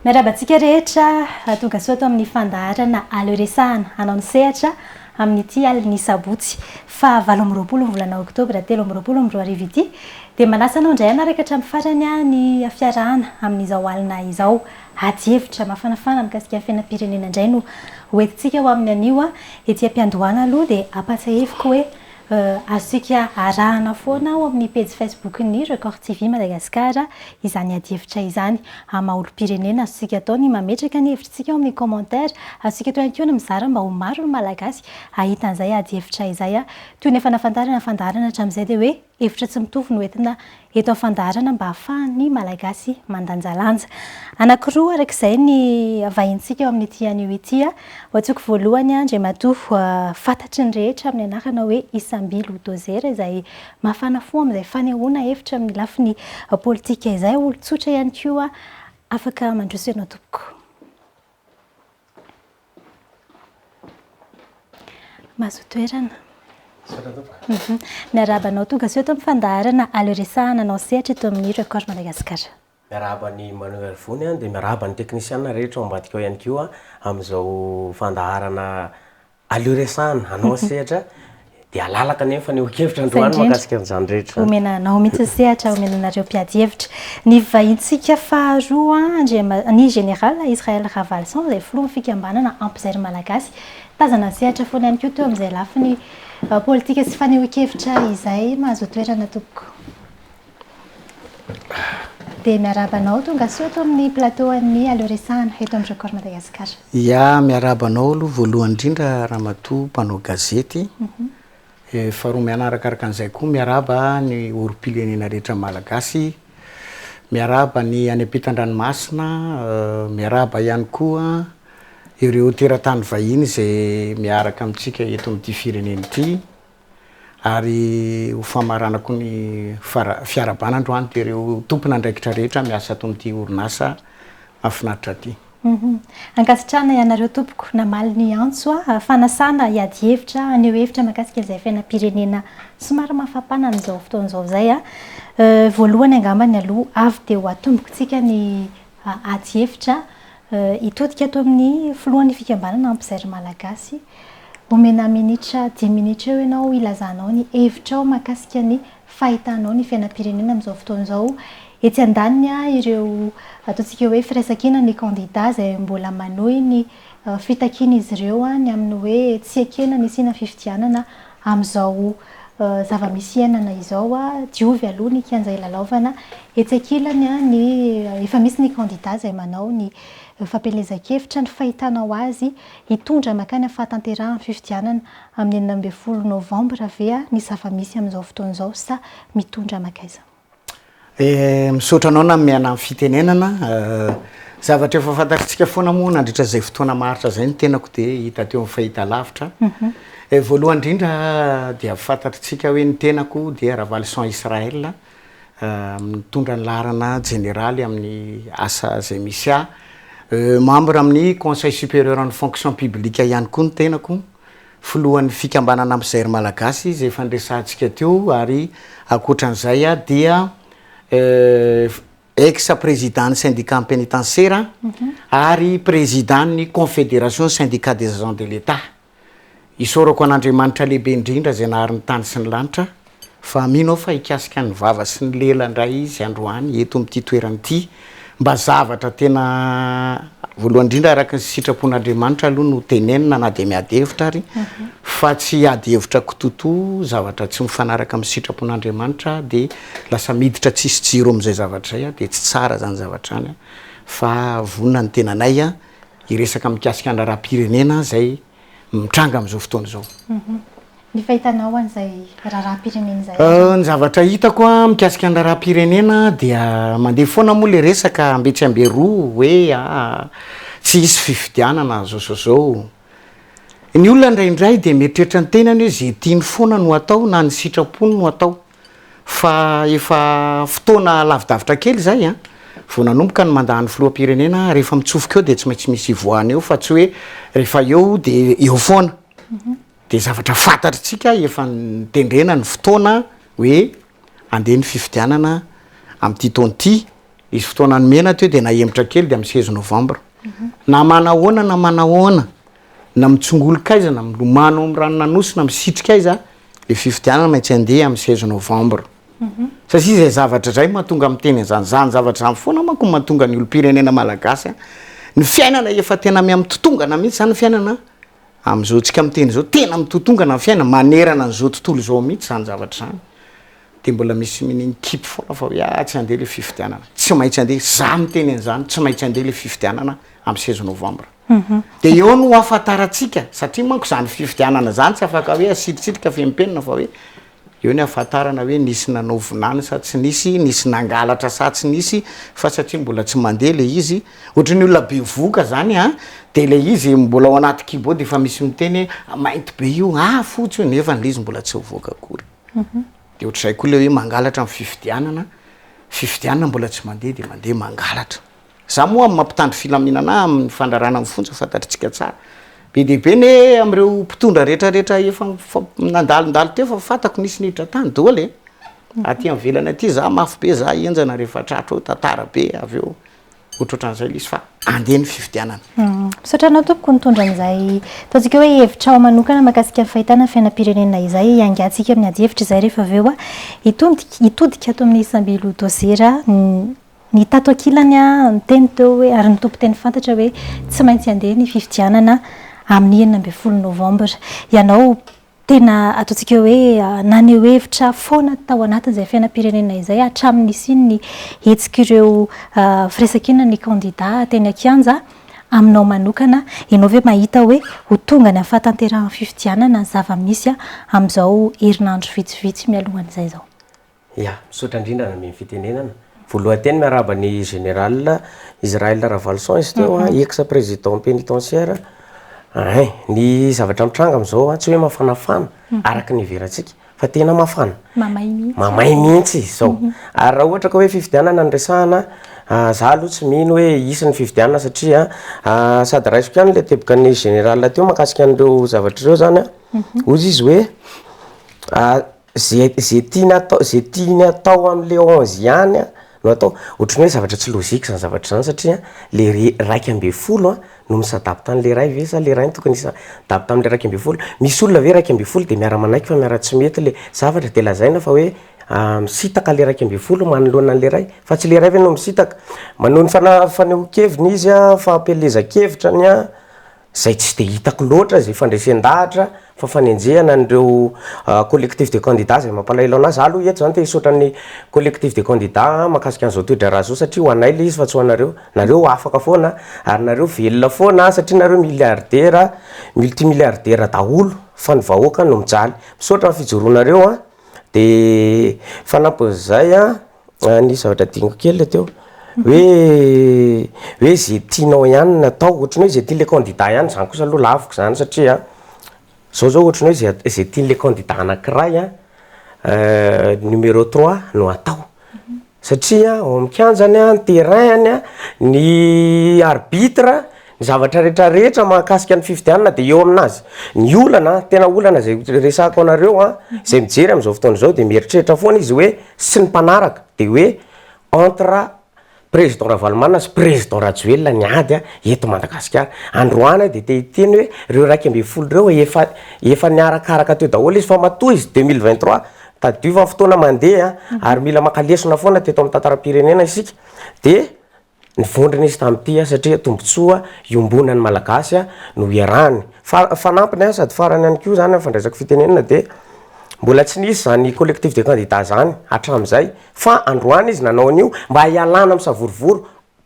Miarabantsika rehetra tonga soa ato amin'ny fandaharana aloresahana hanao ny sehatra amin'ity aliny sabotsy fa 8 volana oktobra 2024 ity dia manasa anao indray anaraka hatramin'ny farany ny fiarahana amin'izao alina izao ady hevitra mafanafana mikasika ny fiainam-pirenena indray no hoentintsika ho amin'ny anio ety am-piandohana aloha dia ampatsaheviko hoe azontsika arahana foana ao amin'ny page Facebook ny Record TV Madagascar izany ady hevitra izany amaolom-pirenena azontsika atao ny mametraka ny hevitrintsika ao amin'ny commentaire azontsika atao ihany koa ny mizara mba ho maro ny malagasy ahita an'izay ady hevitra izay toy ny efa nafantarana fandaharana hatramin'izay dia hoe hevitra tsy mitovy no entina eto fandaharana mba ahafahan'ny malagasy mandanjalanja anankiroa arak'izay ny vahintsika ao amin'ity anio ity hoantsika voalohany Andriamatoa fantatry ny rehetra amin'ny anarana hoe Isambilo Dozera izay mafana fo amin'izay fanehoana hevitra amin'ny lafiny politika izay olon-tsotra ihany koa afaka mandroso ianao tompoko. Mahazo toerana. Miarabanao tonga soa eto amin'ny fandaharana aloresahana anao sehatra eto amin'ny Record Madagascar. Miarabany Manuel Vony dia miarabany teknisiana rehetra ambadika ao ihany koa amin'izao fandaharana aloresahana anao sehatra dia alalaka nefa ny hevitra androany makasika an'izany rehetra. Omenanao mihitsy sehatra omenanareo mpiady hevitra. Ny vahintsika faharoa ny général Israël Ravalson izay filoha fikambanana Ampizair Malagasy tazana sehatra foana ihany koa teo amin'izay lafiny politika sy fanehoan-kevitra izay mahazo toerana tompoko. Dia miarabanao tonga soa eto amin'ny plateau an'ny aloresahana eto amin'ny Record Madagascar. Ia, miarabanao aloha voalohany indrindra Ramatoa mpanao gazety. Faharoa mianarakaraka an'izay koa miaraba ny orom-pirenena rehetra malagasy. Miaraba ny any ampitan-dranomasina, miaraba ihany koa ireo teratany vahiny izay miaraka amintsika eto amin'ity firenena ity ary ho famaranako ny fiarabana androany dia ireo tompona andraikitra rehetra miasa ato amin'ity orinasa mahafinaritra ity. Ankasitrahana ianareo tompoko namaly ny antso fanasana hiady hevitra aneo hevitra makasika izay fiainam-pirenena somary mafampana amin'izao fotoan'izao izay voalohany angambany aloha avy dia ho atombokontsika ny ady hevitra hitodika ato amin'ny filohan'ny fikambanana Ampizair Malagasy omena minitra 10 minitra eo ianao ilazanao ny hevitrao makasika ny fahitanao ny fiainam-pirenena amin'izao fotoan'izao etsy andaniny ireo ataontsika hoe firaisan-kina ny candidat izay mbola manohy ny fitakiana izy ireo ny amin'ny hoe tsy ekena ny sina fifidianana amin'izao zava-misy iainana izao diovy aloha ny kian'izay lalaovana etsy ankilany ny efa misy ny candidat izay manao ny fampelezan-kevitra ny fahitanao azy hitondra makany amin'ny fahatanterahana fifidianana amin'ny 12 novambra ve ny zava-misy amin'izao fotoan'izao sa mitondra makaiza. Misaotra anao na miana amin'ny fitenenana zavatra efa fantatritsika foana moa nandritra izay fotoana maharitra izay ny tenako dia hita teo amin'ny fahitalavitra. Voalohany indrindra dia fantatritsika hoe ny tenako dia Ravalson Israël mitondra ny laharana généraly amin'ny asa izay misy membre amin'ny conseil supérieur en fonction publique ihany koa ny tenako filohan'ny fikambanana Ampizair Malagasy izay fandresantsika teo ary ankoatran'izay dia ex-président syndicat pénitentiaire ary président ny confédération syndicat des agents de l'État. Isorako an'Andriamanitra lehibe indrindra izay nahary ny tany sy ny lanitra fa mino fa hikasika ny vava sy ny lela indray izy androany eto amin'ity toerana ity mba zavatra tena voalohany indrindra araka ny sitrapon'Andriamanitra aloha no tenenina na dia miady hevitra ary fa tsy ady hevitra kototo zavatra tsy mifanaraka amin'ny sitrapon'Andriamanitra dia lasa miditra tsisy jiro amin'izay zavatra izay dia tsy tsara zany zavatra any fa vonona ny tenanay hiresaka mikasika ny raharaham-pirenena izay mitranga amin'izao fotoana izao. Ny fahitanao an'izay raharaham-pirenena izay? Ny zavatra hitako mikasika ny raharaham-pirenena dia mandeha foana moa ilay resaka ambetsy amberoa hoe tsy hisy fifidianana zao. Ny olona indraindray dia mieritreritra ny tenany hoe izay tiany foana no atao na ny sitrapony no atao fa efa fotoana lavidavitra kely izay vao nanomboka ny mandahany filoham-pirenena rehefa mitsofoka eo dia tsy maintsy misy voany eo fa tsy hoe rehefa eo dia eo foana. Dia zavatra fantatritsika efa nitendrena ny fotoana hoe andeha ny fifidianana amin'ity taona ity izy fotoana nomena teo de naemitra kely de amin'ny 16 novembre na manahoana na manahoana na mitsongolo-kaiza na milomano amin'ny ranonanosina misitrikaiza le fifidianana maintsy andeha amin'ny 16 novembre satria zay zavatra zay mahatonga amin'ny teny zany zavatra zany foana manko mahatonga ny olo-pirenena malagasy ny fiainana efa tena miam'totongana mihitsy zany fiainana am'izao tsika amin'ny teny zao tena mitotongana ny fiainana manerana n'izao tontolo zao mihitsy zany zavatra zany de mbola misy mininy kipy foana fa hoe tsy andeha le fifidianana tsy maintsy andeha za miteny an'izany tsy maintsy andeha le fifidianana amin'ny 16 novembre de eo no afataratsika satria manko zany fifidianana zany tsy afaka hoe asitrisitrika fempenina fa hoe eo ny afatarana hoe nisy nanaovinany sa tsy nisy nangalatra sa tsy nisy fa satria mbola tsy mandeha le izy ohatran'ny olona be voka zany de le izy mbola ao anaty kibo de efa misy miteny mainty be io fotsy io nefa le izy mbola tsy voaka akory de ohatr'izay koa le hoe mangalatra amin'ny fifidianana mbola tsy mandeha de mandeha mangalatra za moa amin'ny mampitandry filaminana amin'ny fandrarana amin'ny fontsy fantatritsika tsara be dehibe ne am'ireo mpitondra rehetrarehetra efa nandalondalo teo fa fatako nisy niditra tany doly aty amin'ny velana aty za mafy be za enjana rehefa tratra tantara be avy eo ohatrohatran'izay le izy fa andeha ny fifidianana misotranao tompoko nitondra an'izay ataontsika hoe hevitra ao manokana mahakasika fahitana fiainam-pirenena izay angatsika amin'ny ady hevitra izay rehefa avy eo hitodika ato amin'ny Sambilu Dosera ny tato akilany ny teny teo hoe ary ny tompo teny fantatra hoe tsy maintsy andeha ny fifidianana amin'ny 9 novembre ianao tena ataontsika hoe naneho hevitra foana tao anatin'izay fiainam-pirenena izay hatramin'ny siny hetsika ireo firesakina ny candidat teny akianja aminao manokana ianao ve mahita hoe ho tonga ny ahafatanterahany fifidianana ny zava-misy amin'izao herinandro vitsivitsy mialohan'izay zao misaotra indrindra na amin'ny fitenenana voalohanteny miaraba ny général Israël Ravalson izy teo ex-président pénitentiaire ny zavatra mitranga am'izao tsy hoe mafanafana araka ny verantsika fa tena mafana mamay mihitsy zao ary raha ohatra ka hoe fifidianana ny resahana za aloha tsy mino hoe isan'ny fifidianana satria sady raisiko ihany le teboka ny général teo makasika an'ireo zavatra ireo zany ozy izy hoe zay tiany atao am'le 11 ihany no atao ohatrany hoe zavatra tsy logika zany zavatra zany satria le raiky ambe folo no misadapy tan'le ray ve sa le ray tokony isadapy tam'le raiky ambe folo misy olona ve raiky ambe folo de miara manaiky fa miara tsy mety le zavatra de lazaina fa hoe misitaka le raiky ambe folo manoloana an'le ray fa tsy le ray ve no misitaka manao ny faneho-keviny izy fampelezan-kevitrany zay tsy de hitako loatra zay fandresen-dahatra fa fanenjehana an'ireo collectif de candidats zay mampalahelo anazy aloha eto zany te hisotran'ny collectif de candidats mahakasika an'izao toedra raha zao satria ho anay le izy fa tsy ho anareo nareo afaka foana ary nareo velona foana satria nareo milliardaire multimilliardaire daholo fa ny vahoaka no mijaly misaotra amin'ny fijoronareo de fanampin'izay ny zavatra dingo kely teo hoe zay tianao ihany natao ohatrany hoe zay tia le candidat ihany zany kosa aloha laviko zany satria zao ohatrany hoe zay tian'le candidat anankiray numéro 3 no atao satria ao amin'ny kianjany ny terrain ny arbitre ny zavatra rehetrarehetra mahakasika ny fifidianana de eo aminazy ny olana tena olana zay resahako anareo zay mijery am'izao fotoana zao de mieritreritra foana izy hoe sy ny mpanaraka de hoe entre président Ravalomanana sy président Rajoelina ny ady eto Madagasikara androany de te hiteny hoe reo raiky ambe folo reo efa niarakaraka teo daholo izy fa matoa izy 2023 tadiova fotoana mandeha ary mila makalesona foana teto amin'ny tantara-pirenena isika de ny vondrina izy tamin'ity satria tombotsoa iombonany malagasy no iarahany fanampiny sady farany ihany koa zany fandraisako fitenenana de mbola tsy nisy zany collectif de candidats zany hatramin'izay fa androany izy nanao an'io mba hialana amin'ny savorivory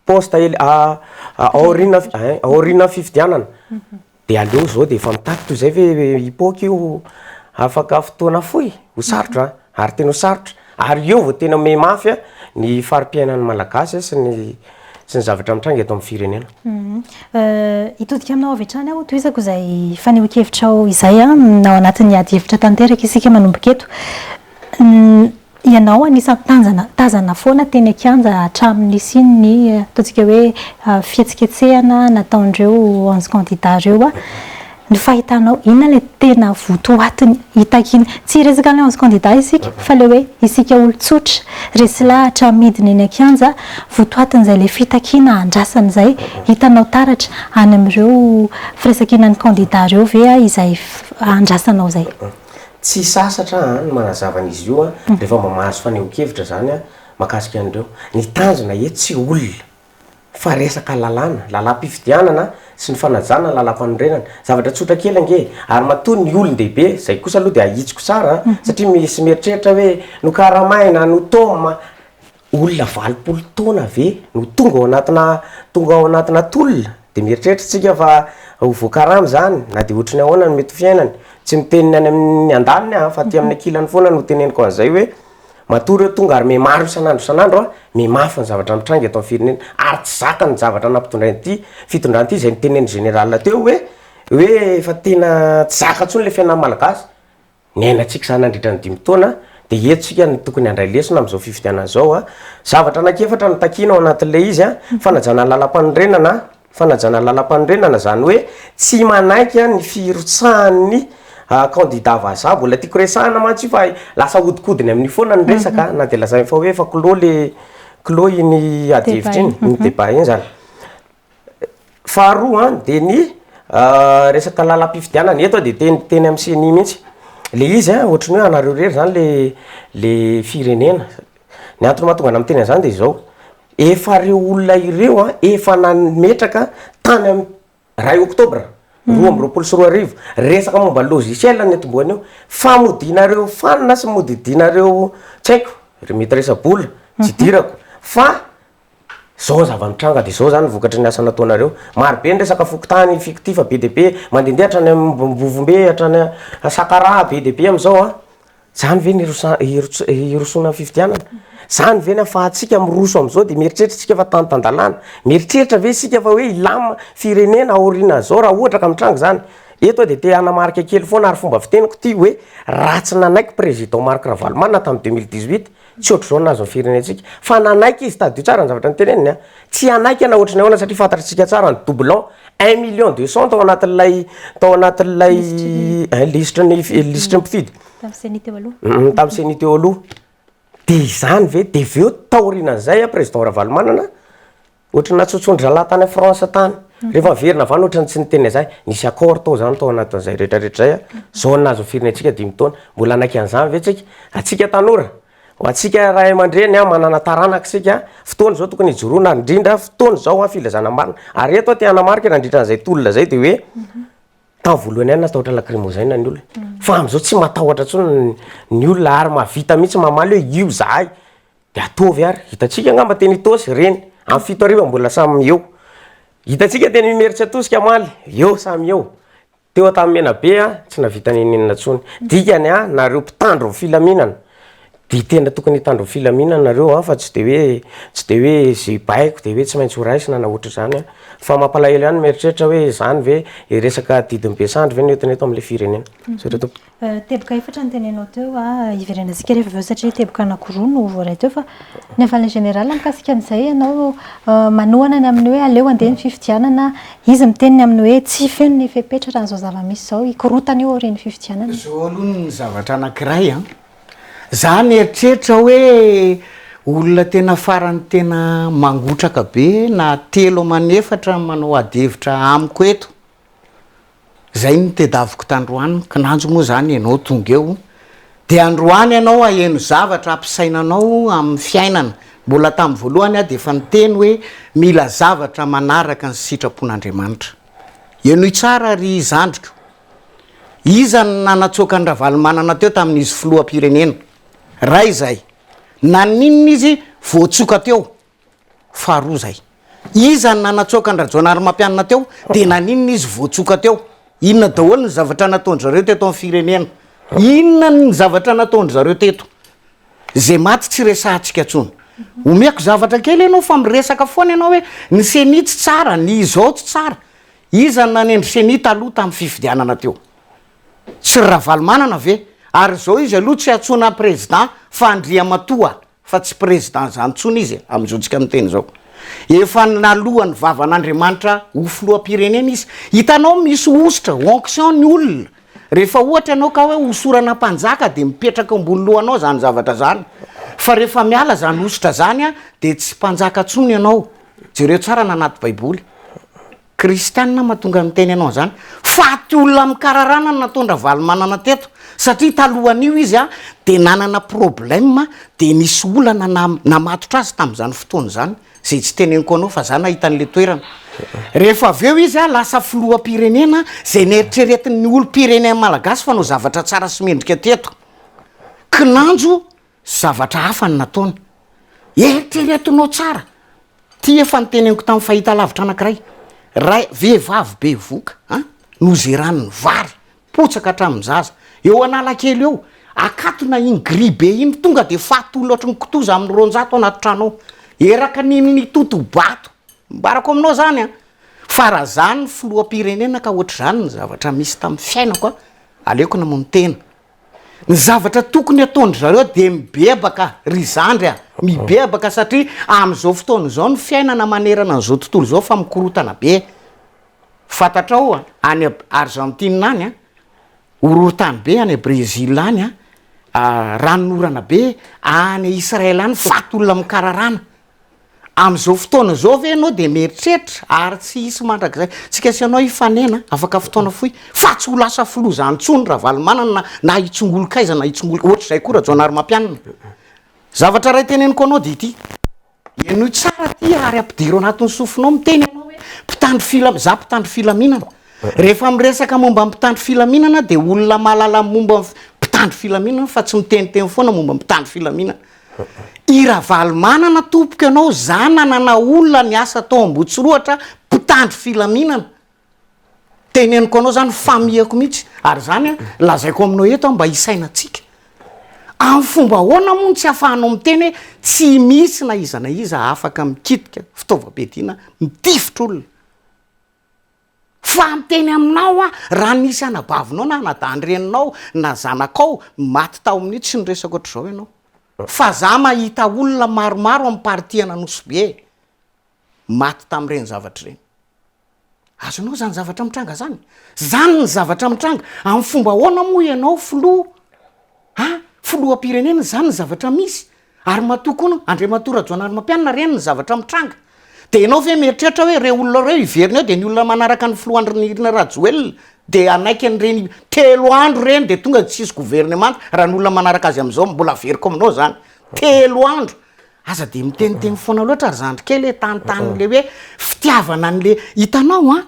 poste aorina fifidianana de aleo zao de efa mitaky toy zay ve hipoka io afaka fotoana foy ho sarotra ary tena ho sarotra ary eo vao tena me mafy ny fari-piainan'ny malagasy sy ny zavatra mitranga eto amin'ny firenena hitodika aminao avy hatrany aho toizako izay faneho-kevitra ao izay nao anatin'ny ady hevitra tanteraka isika manomboka eto ianao anisan'ny tazana foana teny akianja hatramin'ny siny ataontsika hoe fihetsiketsehana nataon'ireo 11 candidat reo ny fahitanao inona le tena votoatiny hitakiny tsy resaka le onze candidat isika fa le hoe isika olo-tsotra resy lahatra midiny eny akianja votoatin'izay le fitakina andrasany zay hitanao taratra any amin'ireo firaisakinany candidat reo ve izay andrasanao zay tsy sasatra ny manazavana izy io rehefa mamahazo faneho-kevitra zany makasika an'ireo ny tanjona tsy olona fa resaka lalàm-pifidianana sy ny fanajana lalam-panorenana zavatra tsotra kely ange ary matoa ny olon-dehibe zay kosa aloha de ahitsiko tsara satria misy mieritreritra hoe no karamaina no toma olona 20 taona ve no tonga ao anatina tolona de mieritreritra tsika fa voakaramy zany na de ohatrany ahoana no mety fiainany tsy miteniny any amin'ny andaliny fa ty amin'ny akilany foana no teneniko an'izay hoe matoa reo tonga ary maro isanandro mafy ny zavatra mitranga eto amin'ny firenena ary tsy zaka ny zavatra nampitondrany fitondran ty zay niteneny général teo hoe efa tena tsy zaka ntsony le fiainana malagasy ny ainatsika zany nandritra ny 5 taona de etsika ny tokony andray lesona am'izao fifidianana zao zavatra anakefatra no takina ao anatin'le izy fanajana lalam-panorenana zany hoe tsy manaiky ny firotsahan'ny candidat vazaha mbola tiako resahana mantsy fa lasa hodikodiny amin'ny foana ny resaka na de lazainy fa hoe efa clos iny adihevitra iny ny débat iny zany faharoa de ny resaka lalam-pifidianana eto de teny amin'ny CNI mihitsy le izy ohatrany hoe anareo rery zany le firenena ny antony mahatonga ana miteny zany de zao efa reo olona ireo efa nametraka tany amin'ny 2 oktobra 2024 resaka momba logiciel ny etomboany eo famodinareo fanina sy modidinareo tsy haiko mety resa-bola tsy dirako fa zao zava-mitranga de zao zany vokatry ny asa nataonareo marobe ny resaka fokotany fictif be deabe mandendeha hatrany mbovombe hatrany sakara be deabe am'izao zany ve ny irosona ny fifidianana zany ve ny afahatsika miroso am'izao de mieritreritra tsika fa tantandalana mieritreritra ve sika fa hoe ilama firenena aorina zao raha ohatra ka mitranga zany eto de te anamarika kely foana ary fomba fiteniko ty hoe ratsy nanaiky président Marc Ravalomanana tamin'ny 2018 tsy ohatry zao nazo firenentsika fa nanaiky izy tadio tsara ny zavatra ny teneniny tsy anaiky ana ohatrany ahoana satria fantatritsika tsara ny doublon 1,200,000 tao anatin'ilay listre mpifidy tamin'ny CNI teo aloha de izany ve de veo taorinan'izay président Ravalomanana ohatrany natsotsondry zalahy tany France tany rehefa verina avany ohatrany tsy niteny zay nisy accord tao zany tao anatin'izay rehetrarehetra zay zao nazo firenentsika 5 taona mbola anaiky an'izany ve atsika tanora atsika ray aman-dreny manana taranaka sika fotoana zao tokony hijoroana indrindra fotoana zao filazana marina ary eto te anamarika nandritra an'izay tolona zay de hoe tamin'ny voalohany ihany natahotra lacrymogène ny olona fa am'izao tsy matahotra tsony ny olona ary mahavita mihitsy mamaly hoe io zahay de atovy ary hitatsika angamba teny itosy reny amin'ny 7 ariva mbola samy eo hitatsika teny mimeritsy atosika maly eo samy eo teo tamin'ny Menabe tsy navita nenenina tsony dikany nareo mpitandro ny filaminana de tena tokony hitandro filaminana nareo fa tsy de hoe zay baiko de hoe tsy maintsy ho raisina na ohatra zany fa mampalahelo ihany mieritreritra hoe zany ve resaka didiny besandro ve netiny eto amin'le firenena teboka efatra ny tenenao teo iverenasika rehefa aveo satria teboka anankiroa no voaray teo fa nefa le général mikasika an'izay ianao manohana ny amin'ny hoe aleo andeha ny fifidianana izy miteniny amin'ny hoe tsy feno ny fepetra raha n'izao zava-misy zao ikorotana eo aorian'ny fifidianana zao aloha ny zavatra anankiray zany eritreritra hoe olona tena farany tena mangotraka be na telo manefatra manao adihevitra amiko eto zay ny tedaviko tandroany kinanjo moa zany ianao tonga eo de androany ianao aheno zavatra ampisainanao amin'ny fiainana mbola tamin'ny voalohany de efa niteny hoe mila zavatra manaraka ny sitrapon'Andriamanitra eno tsara ry zandriko iza ny nanatsoaka ny Ravalomanana teo tamin'izy filoham-pirenena ray zay naninona izy voatsoka teo faharoa zay iza ny nanatsoaka ny Rajaonarymampianina teo de naninona izy voatsoka teo inona daholo ny zavatra nataondry zareo teto amin'ny firenena inona ny zavatra nataondry zareo teto zay maty tsy resahantsika tsony omeko zavatra kely ianao fa miresaka foana ianao hoe ny CNI tsy tsara ny izao tsy tsara iza ny nanendry CNI taloha tamin'ny fifidianana teo tsy Ravalomanana ve ary zao izy aloha tsy atsona président fa Andriamatoa fa tsy président zany tsony izy amin'izao tsika miteny zao efa nalohany vavan'Andriamanitra ho filoham-pirenena izy. Hitanao misy ositra onction ny olona rehefa ohatra ianao ka hoe hosorana mpanjaka de mipetraka ambony lohanao zany zavatra zany, fa rehefa miala zany ositra zany a de tsy mpanjaka tsony ianao. Jereo tsara nanaty baiboly kristianina mahatonga miteny ianao zany fa ty olona mikararana natondra valomanana teto, satria talohan'io izy a de nanana problème de nisy olana namatotra azy tamin'izany fotoana zany zay tsy teneniko anao fa zany ahitan'le toerana. Rehefa avy eo izy a lasa filoham-pirenena zay neritreretin'ny olo-pirenena malagasy fa no zavatra tsara sy mendrika teto. Kinanjo zavatra hafa ny nataony, eritreretinao tsara. Ty efa nyteneniko tamin'ny fahita lavitra anankiray, ray vehivavy be voka nozerany ny vary potsaka hatramin'ny zaza eo Analakely eo, akatona iny gris be iny tonga de fatolo ohatry ny kitoza amin'ny 200 anaty trano, eraka niny toto-bato mbarako aminao zany a. Fa raha zany filoham-pirenena ka ohatr' zany ny zavatra misy tamin'ny fiainako a, aleoko namono tena. Ny zavatra tokony ataondry zareo de mibebaka ry zandry a, mibebaka satria am'izao fotoana zao ny fiainana manerana n'izao tontolo zao fa mikorotana be. Fantatrao any Argentine any a, horohotany be any Brésil any a, ranonorana be any Israel any fatolona mikararana. Am'izao fotoana zao ve ianao de mieritreritra ary tsy hisy mandrakizay tsika sy anao ifanena afaka fotoana foy fa tsy ho lasa filoha zany tsony raha valomanana na hitsongolo-kaiza na hitsongolo ohatr'izay koa raha Joanary Mampianina. Zavatra ray teneniko anao de ity eno tsara ty ary ampidiro anatin'ny sofinao miteny anao hoe mpitandro filaminana. Rehefa miresaka momba mpitandro filaminana de olona mahalala momba mpitandro filaminana fa tsy miteniteny foana momba mpitandro filaminana. Ira valomanana tompoka ianao zany nanana olona ny asa tao Ambohitsirohatra mpitandro filaminana. Teneniko anao zany famihako mihitsy ary zany lazaiko aminao eto mba hisainatsika. Amin'ny fomba ahoana moa tsy ahafahanao miteny hoe tsy misy na iza na iza afaka mikitika fitaovam-piadiana mitifitra olona. Fa miteny aminao a raha nisy anabavinao na anadandreninao na zanakao maty tao amin'io tsy niresaka ohatr'izao ianao. Fa za mahita olona maromaro amin'ny partiana Nosy be maty tamin'ireny zavatra ireny. Azonao zany zavatra mitranga zany. Zany ny zavatra mitranga. Amin'ny fomba ahoana moa ianao filoham-pirenena zany ny zavatra misy. Ary matokoana Andriamatora Joanary Mampianina reny ny zavatra mitranga. De ianao ve mieritreritra hoe reo olona reo iverina eo de ny olona manaraka ny filohandrin'Irina Rajoelina de anaiky an'ireny 3 andro reny de tonga tsisy gouvernement raha ny olona manaraka azy am'izao mbola veriko aminao zany 3 andro. Aza de miteniteny foana loatra ary zandry kely tanotanyle hoe fitiavana an'le hitanao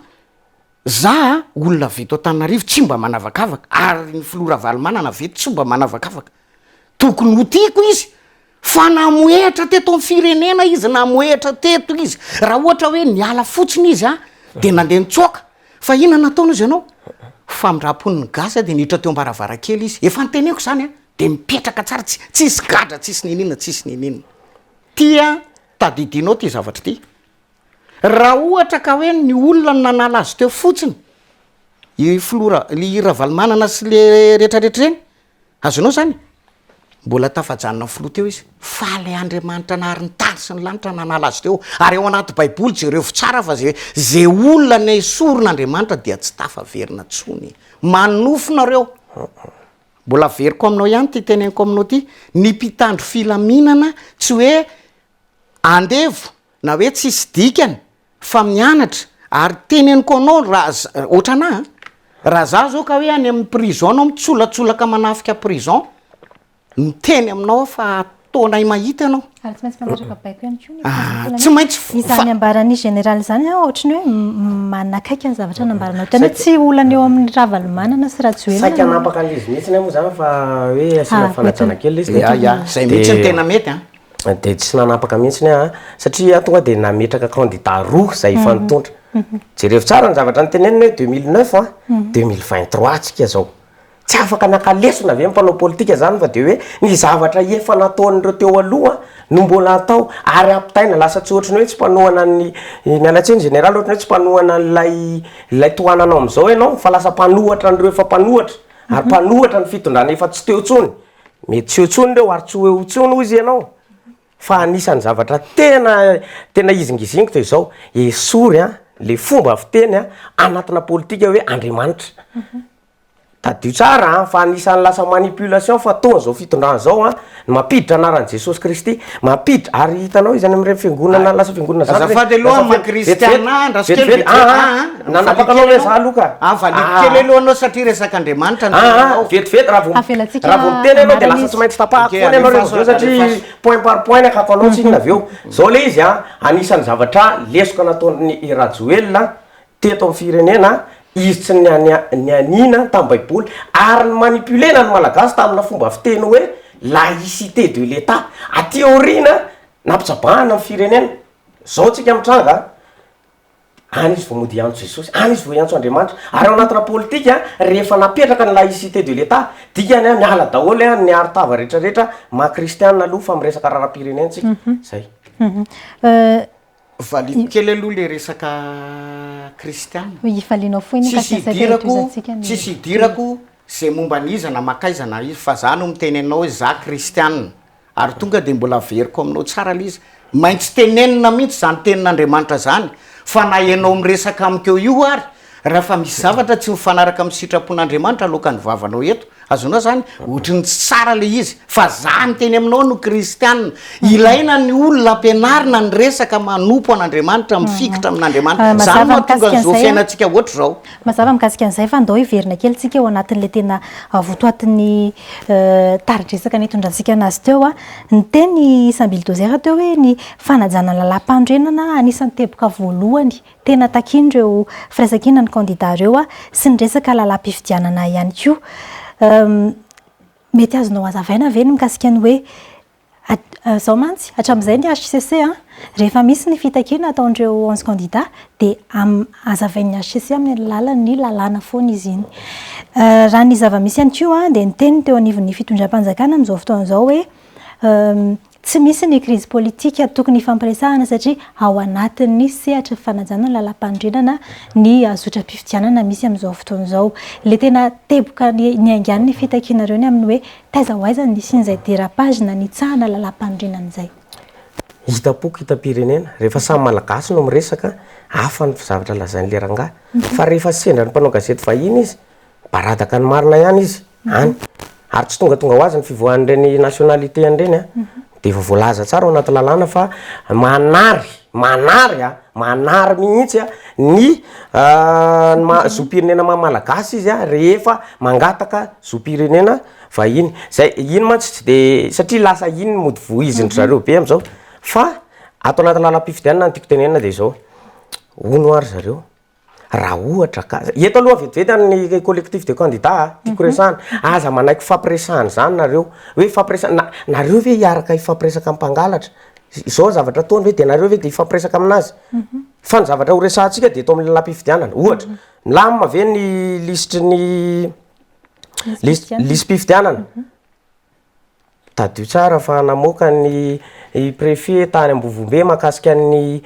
za olona veto Antananarivo tsy mba manavakavaka ary ny filoha Ravalomanana veto tsy mba manavakavaka. Tokony ho tiako izy fa namoehitra teto amin'ny firenena izy, namoehitra teto izy. Raha ohatra hoe niala fotsiny izy de nandeha nitsoaka. Fa inona nataony izy ianao? Famindram-pon'ny gasy de niditra teo am-baravarakely izy. Efa niteneko zany de mipetraka tsara tsisy gadra, tsisy ninina, tsisy ninina. Tia tadidinao ty zavatra ty. Raha ohatra ka hoe ny olona nanala azy teo fotsiny, i Ravalomanana sy le rehetrarehetra reny, azonao zany mbola tafajanona filoha teo izy. Fa le Andriamanitra nahary ny tany sy ny lanitra nanala azy teo. Ary ao anaty baiboly jereo tsara fa zay olona ny soron'Andriamanitra dia tsy tafaverina tsony. Manofinareo. Mbola veriko aminao ihany ty teneniko aminao ty, ny mpitandro filaminana tsy hoe andevo na hoe tsisy dikany fa mianatra. Ary teneniko anao ohatrana raha za zao ka hoe any amin'ny prison anao mitsolatsolaka manafika prison, miteny aminao fa taonay mahita ianao. Ary tsy maintsy manaraka baiko ihany koa. Tsy maintsy izany ambaran'ny général zany ohatrany hoe manakaiky ny zavatra nambaranao. Tena tsy olana eo amin'ny Ravalomanana sy Rajoelina. Saika anapaka an'izy mihitsy moa zany fa hoe asina fanajana kely izy. Zay mihitsy ny tena mety de tsy nanapaka mihitsy satria tonga de nametraka candidat roa zay fanotondra. Jereo tsara ny zavatra nytenenina hoe 2009 2023 atsika zao. Tsy afaka nakalesona ave mpanao politika zany fa de hoe ny zavatra efa nataon'ireo teo aloha no mbola atao ary ampitaina lasa tsy ohatrany hoe tsy mpanohana ny alatsiny général ohatrany hoe tsy mpanohana lay tohananao am'izao ianao fa lasa mpanohatra an'ireo efa mpanohatra ary mpanohatra ny fitondrana efa tsy teo tsony. Mety tsy eo tsony reo ary tsy eo tsony izy ianao. fa anisan'ny zavatra tena izingizingy toy izao esory a le fomba fiteny a anatina politika hoe Andriamanitra. Tadio tsara fa anisan'ny lasa manipulation fa toa zao fitondrana zao a mampiditra anaran'i Jesosy Kristy mampiditra ary hitanao izy any amin'ireny fiangonana lasa fiangonana zany azafady aloha makristiana ndrasikely nanapakanao hoe za aloka valikely alohanao satria resaka Andriamanitra vetivety raha vao miteny ianao de lasa tsy maintsy tapahako foana ianao rehefa aveo satria point par point ny akafanao tsinona aveo zao le izy a anisan'ny zavatra lesoka nataon'ny Rajoelina teto amin'ny firenena izy tsy ny anina tamin'ny baiboly ary ny manipulena ny malagasy tamina fomba fiteny hoe laïcité de l'État aty aoriana nampitsabahana ny firenena zao tsika mitranga any izy vao mody antso Jesosy any izy vao antso Andriamanitra ary ao anatina politika rehefa napetraka ny laïcité de l'État dikany a miala daholo a ny aritava rehetrarehetra makristianina aloha fa miresaka raram-pirenena tsika zay valiko kely aloha le resaka kristiana tsisy idirako zay momba an'izana makaizana izy fa za no miteny anao hoe za kristianina ary tonga de mbola veriko aminao tsara le izy maintsy tenenina mihitsy zany tenin'Andriamanitra zany fa na ianao miresaka amikeo io ary raha fa misy zavatra tsy mifanaraka amin'ny sitrapon'Andriamanitra aloka ny vavanao eto azonao zany ohatrany tsara le izy fa za miteny aminao no kristianina ilaina ny olona ampianarina ny resaka manompo an'Andriamanitra mifikitra amin'Andriamanitra zany mahatonga n'izao fiainantsika ohatry zao mazava mikasika an'izay fa andao hiverina kely tsika eo anatin'le tena votoatin'ny taridresaka nitondrantsika anazy teo a ny teny Sambil Dozer teo hoe ny fanajana lalam-pandrenana anisan'ny teboka voalohany tena takindreo firaisan-kina ny candidat reo a sy ny resaka lalam-pifidianana ihany koa mety azonao azavaina ve ny mikasika ny hoe zao mantsy hatramin'izay ny HCC rehefa misy ny fitakina ataondreo 11 candidat de azavain'ny HCC amin'ny lalany lalàna foana izy iny raha ny zava-misy ihany koa de ny teny teo anivon'ny fitondram-panjakana amin'izao fotoan'izao hoe tsy misy ny crise politika tokony fampiresahana satria ao anatin'ny sehatra fanajana lalam-pandrenana ny azotram-pifidianana misy amin'izao fotoan'izao le tena teboka ny aingan'ny fitakinareo ny amin'ny hoe taiza ho aiza ny sin'izay dérapage na nitsahana lalam-pandrenana izay hitapoko hitam-pirenena rehefa samy malagasy no miresaka hafa ny zavatra lazain'le rangahy fa rehefa sendra ny mpanao gazety vahiny izy baradaka ny marina ihany izy any ary tsy tonga ho azy ny fivoahan'ireny nationalité an'ireny de efa voalaza tsara ao anaty lalàna fa manary mihitsy ny zopirenena malagasy izy rehefa mangataka zopirenena vahiny zay ino mantsy de satria lasa iny mody voizindry zareo be am'izao fa ato anaty lalam-pifidianana ny tiako tenenina de zao ono ary zareo raha ohatra ka eto aloha vetivety amin'ny collectif de candidat tiako resahana aza manaiky fampiresahana zany nareo hoe fampiresahana nareo ve hiaraka ifampiresaka amin'ny mpangalatra izao zavatra ataony hoe de nareo ve de ifampiresaka aminazy fa ny zavatra ho resahantsika de eto amin'ny lalam-pifidianana ohatra milamina ve ny lisitry listim-pifidianana tadio tsara fa namoaka ny préfet tany Ambovombe makasika ny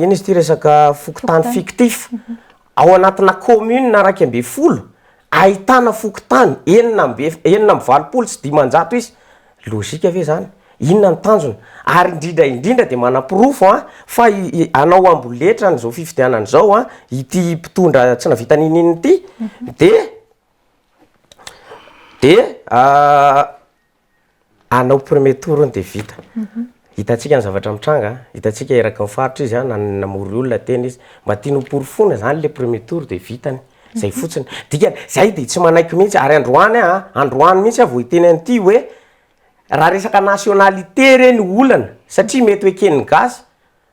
ino izy ty resaka fokotany fictif ao anatina commune na 200 ahitana fokotany enina amby valopolo sy 500 izy logika ve zany inona ny tanjona ary indrindra de manam-pirofo fa anao amboletra n'izao fifidianana zao ity mpitondra tsy navita nininy ity de anao premier tour de vita hitatsika ny zavatra mitranga hitatsika eraky mifaritra izy namory olona teny izy mba tiano porofona zany le premier tour de vitany zay fotsiny dikany zay de tsy manaiky mihitsy ary androany mihitsy vao hiteny an'ity hoe raha resaka nationalité reny olana satria mety hoe keniny gasy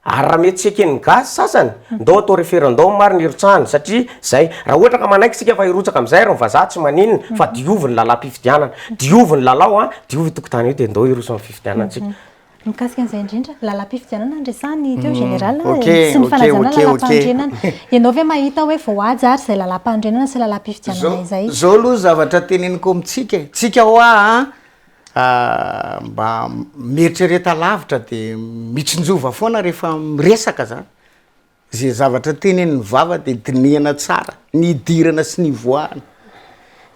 ary raha mety tsy keniny gasy sasany ndao atao référendum mariny irotsahany satria zay raha ohatra ka manaiky sika fa irotsaka am'izay rao vazaha tsy maninona fa diovy ny lalam-pifidianana diovy ny lalao diovy tokotany io de ndao iroso amin'ny fifidianana tsika mikasika an'izay indrindra lalam-pifidianana andresahany teo général sy ny fanajana lalam-pandrenana ianao ve mahita hoe voaja ary zay lalam-pandrenana sy lalam-pifidianana izay zao aloha zavatra teneniko amitsika tsika mba mieritsereta lavitra de mitsinjova foana rehefa miresaka zany zay zavatra tenen'ny vava de dinihana tsara ny idirana sy ny voahana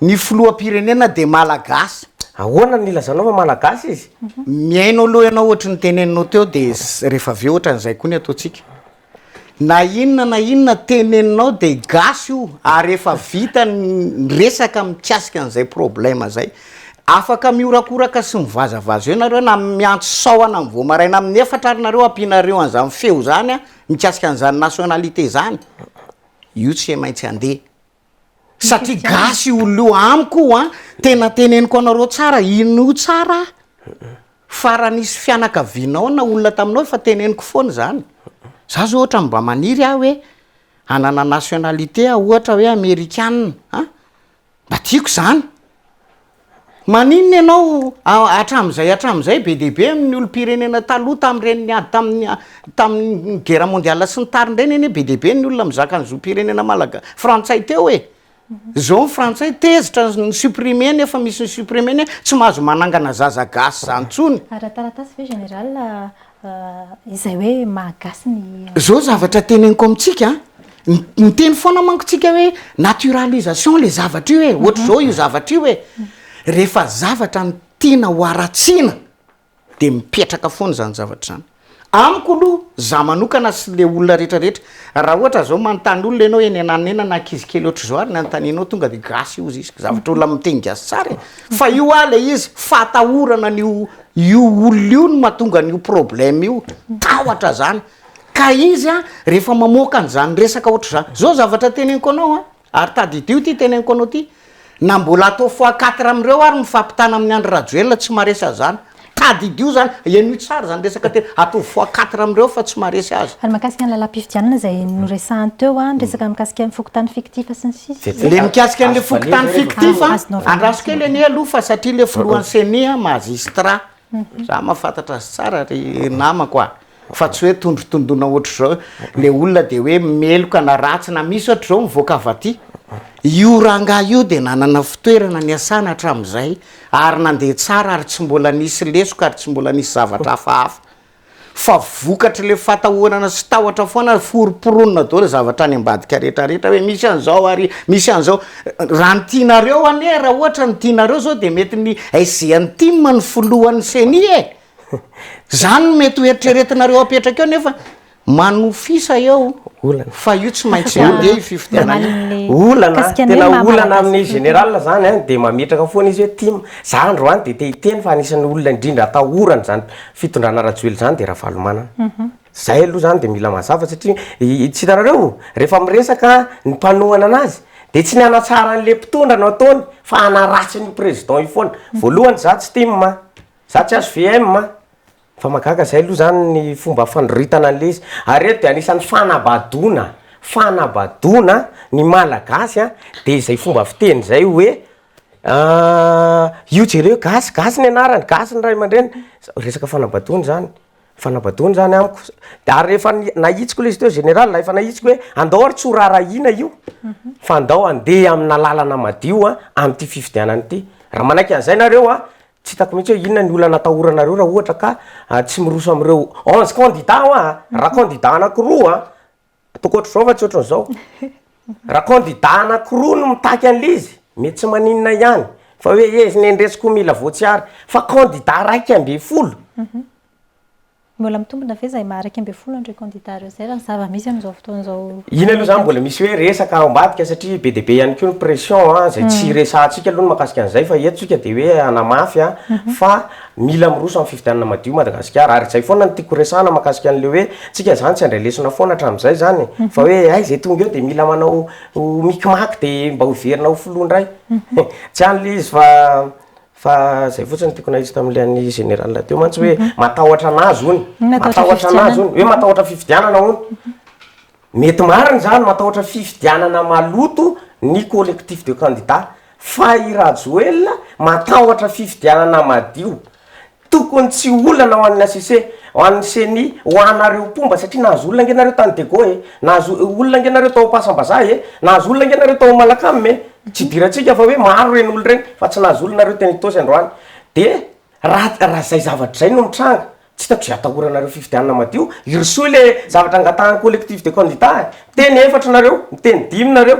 ny filoham-pirenena de malagasy ahoana ny ilazanao fa malagasy izy miainao aloha ianao ohatra ny teneninao teo de rehefa avy ohatran'izay koa ny ataontsika na inona teneninao de gasy io ary efa vita resaka mikasika an'izay problema zay afaka miorakoraka sy mivazavazo eo nareo na miantso saoana ny voamaraina amin'ny efatra ary nareo ampinareo an'izany feo zany a mikasika an'izany nationalité zany io tsy maintsy andeha satria gasy olo io amiko a tena teneniko anareo tsara ino tsara fara nisy fianakavinao na olona taminao fa teneniko foana zany za zao ohatra mba maniry ah hoe anana nationalité a ohatra hoe américaine a mba tiako zany maninona ianao atram'izay be dehibe amin'ny olo-pirenena taloha tam'ireny niady tamin'ny guerre mondiale sy ny tarindreny eny be dehibe ny olona mizaka an'izao pirenena malaga frantsay teo hoe zao ny frantsay tezitra ny supprimer nefa misy ny supprimer ny tsy mahazo manangana zaza gasy zany tsony ara-taratasy ve général izay hoe mahagasy ny zao zavatra teneniko amitsika ny teny foana mankotsika hoe naturalisation le zavatra io hoe ohatra zao io zavatra io hoe rehefa zavatra ny tiana ho aratsiana de mipetraka foana zany zavatra zany amiko aloha za manokana sy le olona rehetrarehetra raha ohatra zao manontany olona ianao eny ananena na akizikely ohatra zao ary ny anontanianao tonga de gasy io izy zavatra olona miteny gasy tsara fa io ale izy fatahorana io olona io no mahatonga n'io problème io tahotra zany ka izy a rehefa mamoaka an'izany resaka ohatra zany zao zavatra teneniko anao a ary tadidio ty teneniko anao ty na mbola atao fois 4 am'ireo ary mifampitana amin'ny andro rajoelona tsy maresa zany tadidio zany eno tsara zany resaka tena atao fois 4 am'ireo fa tsy maresy azy ary mahakasika ny lalam-pifidianana zay noresahany teo a resaka mikasika ny fokotany fictif sy ny sisy le mikasika an'le fokotany fictif andraso kely anie aloha fa satria le filohan'seny magistrat za mahafantatra azy tsara ry namako a fa tsy hoe tondrotondona ohatra zao le olona de hoe meloka na ratsy na misy ohatra zao mivoaka avy aty io ranga io de nanana fitoerana ny asana hatram'izay ary nandeha tsara ary tsy mbola nisy lesoka ary tsy mbola nisy zavatra hafahafa fa vokatra le fatahoanana sy tahotra foana foroporonina dao le zavatra any ambadika rehetrarehetra hoe misy an'izao ary misy an'izao raha ny tianareo ane raha ohatra ny tianareo zao de mety ny aizean'ny timma ny folohan'ny seni zany mety hoeritreretinareo apetraka eo nefa manofisa eo fa io tsy maintsy andeha fifidianana olana tena olana amin'ny général zany a de mametraka foana izy hoe tima za androany de tehiteny fa anisan'ny olona indrindra atahorany zany fitondrana rajoely zany de raha valomanana zay aloha zany de mila mazava satria tsy hitanareo rehefa miresaka ny mpanohana anazy de tsy nianatsara an'le mpitondra no ataony fa anaratsy ny président io foana voalohany za tsy timma za tsy azo VM fa magaga zay aloha zany ny fomba fandroritana an'le izy ary eto de anisan'ny fanabadona ny malagasy a de zay fomba fiteny zay hoe io jereo gasy ny anarany gasy ny ray aman-dreny resaka fanabadony zany amiko ary rehefa nahitsiko le izy teo général la efa nahitsiko hoe andao ary tsy ho rarahina io fa andao andeha amina lalana madio a am'ty fifidianany ity raha manaiky an'izay nareo a tsy hitako mihitsy hoe inona ny olana atahoranareo raha ohatra ka tsy miroso am'ireo 11 candidat raha candidat anakiroa ataoko ohatra zao fa tsy ohatran'izao raha candidat anakiroa no mitaky an'le izy mety tsy maninona ihany fa hoe ezy nendresiko mila voatsiary fa candidat raiky ambe folo mbola mitombona ve zay maharaky ambe folo andreo candidat reo zay raha ny zava-misy am'izao fotoan'izao iny aloha zany mbola misy hoe resaka ao ambadika satria be de be ihany koa ny pression zay tsy resahantsika aloha no mahakasika an'izay fa eto tsika de hoe anamafy fa mila miroso amin'ny fifidianana madio Madagasikara ary zay foana ny tiako resahana mahakasika an'le hoe tsika zany tsy andray lesona foana hatram'izay zany fa hoe ay zay tonga eo de mila manao mikimaky de mba hoverina ho filohandray tsy an'le izy fa zay fotsiny tiako nahitsy tam'le an'ny général teo mantsy hoe matahotra anazy ony hoe matahotra fifidianana ony mety mariny zany matahotra fifidianana maloto ny collectif de candidat fa irajoelona matahotra fifidianana madio tokony tsy olana ho an'ny ACC ho an'ny seni ho anareo pomba satria nahazo olona ngenareo tany dego nahazo olona ngenareo tao pasambazaha nahazo olona ngenareo tao malakamy tsy diratsika fa hoe maro reny olo reny fa tsy nahazo olonareo teny tosy androany de raha zay zavatra zay no mitranga tsy hitako zay atahoranareo fifidianana madio irsoa le zavatra angatahany collectif de candidat teny 4 nareo miteny 5 nareo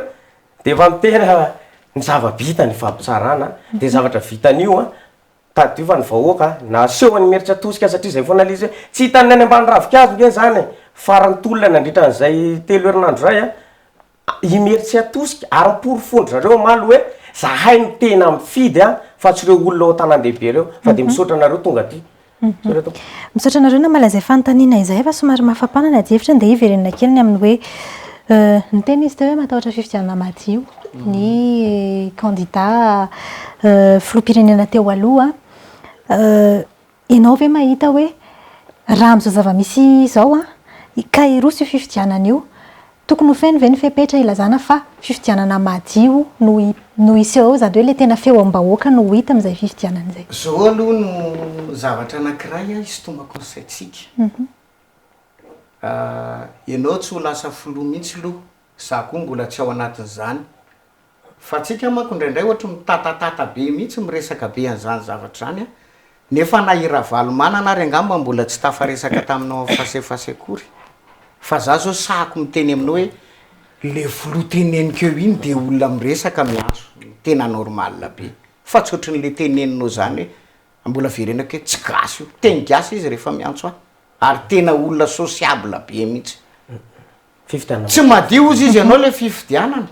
de efa mitena ny zava-bita ny fampitsarana de zavatra vitan'io tadiova ny vahoaka na seho ny mieritrà tosika satria zay foana lizy hoe tsy hitany any ambany ravikazo nge zany farany tolona nandritra an'izay 3 herinandro zay imeritsy atosika ary miporofondo zareo maly hoe zahay no tena mifidy fa tsy reo olona ao tanan-dehibe reo fa de misaotra anareo tonga aty misaotra anareo na malazay fanontaniana izay fa somary mafapana na dievitra de iverenina keliny amin'ny hoe ny tena izy teo hoe matahotra fifidianana madio ny candidat filoham-pirenena teo aloha ianao ve mahita hoe raha am'izao zava-misy zao ka irosy io fifidianana io tokony ho feno ve ny fepetra ilazana fa fifidianana madio no iseho zany hoe le tena feo am-bahoaka no hita amin'izay fifidianana izay zao aloha no zavatra anankiray izy tombako ny saitsika ianao tsy ho lasa filoha mihitsy aloha za koa mbola tsy ao anatin'izany fa tsika manko indraindray ohatra mitatatata be mihitsy miresaka be an'izany zavatra zany nefa na iravalomana ary angamba mbola tsy tafaresaka taminao fasefase-kory fa za zao sahako miteny aminao hoe le filoha tenenikeo iny de olona miresaka miaso tena normal be fa tsy ohatran'le teneninao zany hoe mbola verenako hoe tsy gasy io teny gasy izy rehefa miantso ary tena olona sociable be mihitsy tsy madio izy ianao le fifidianana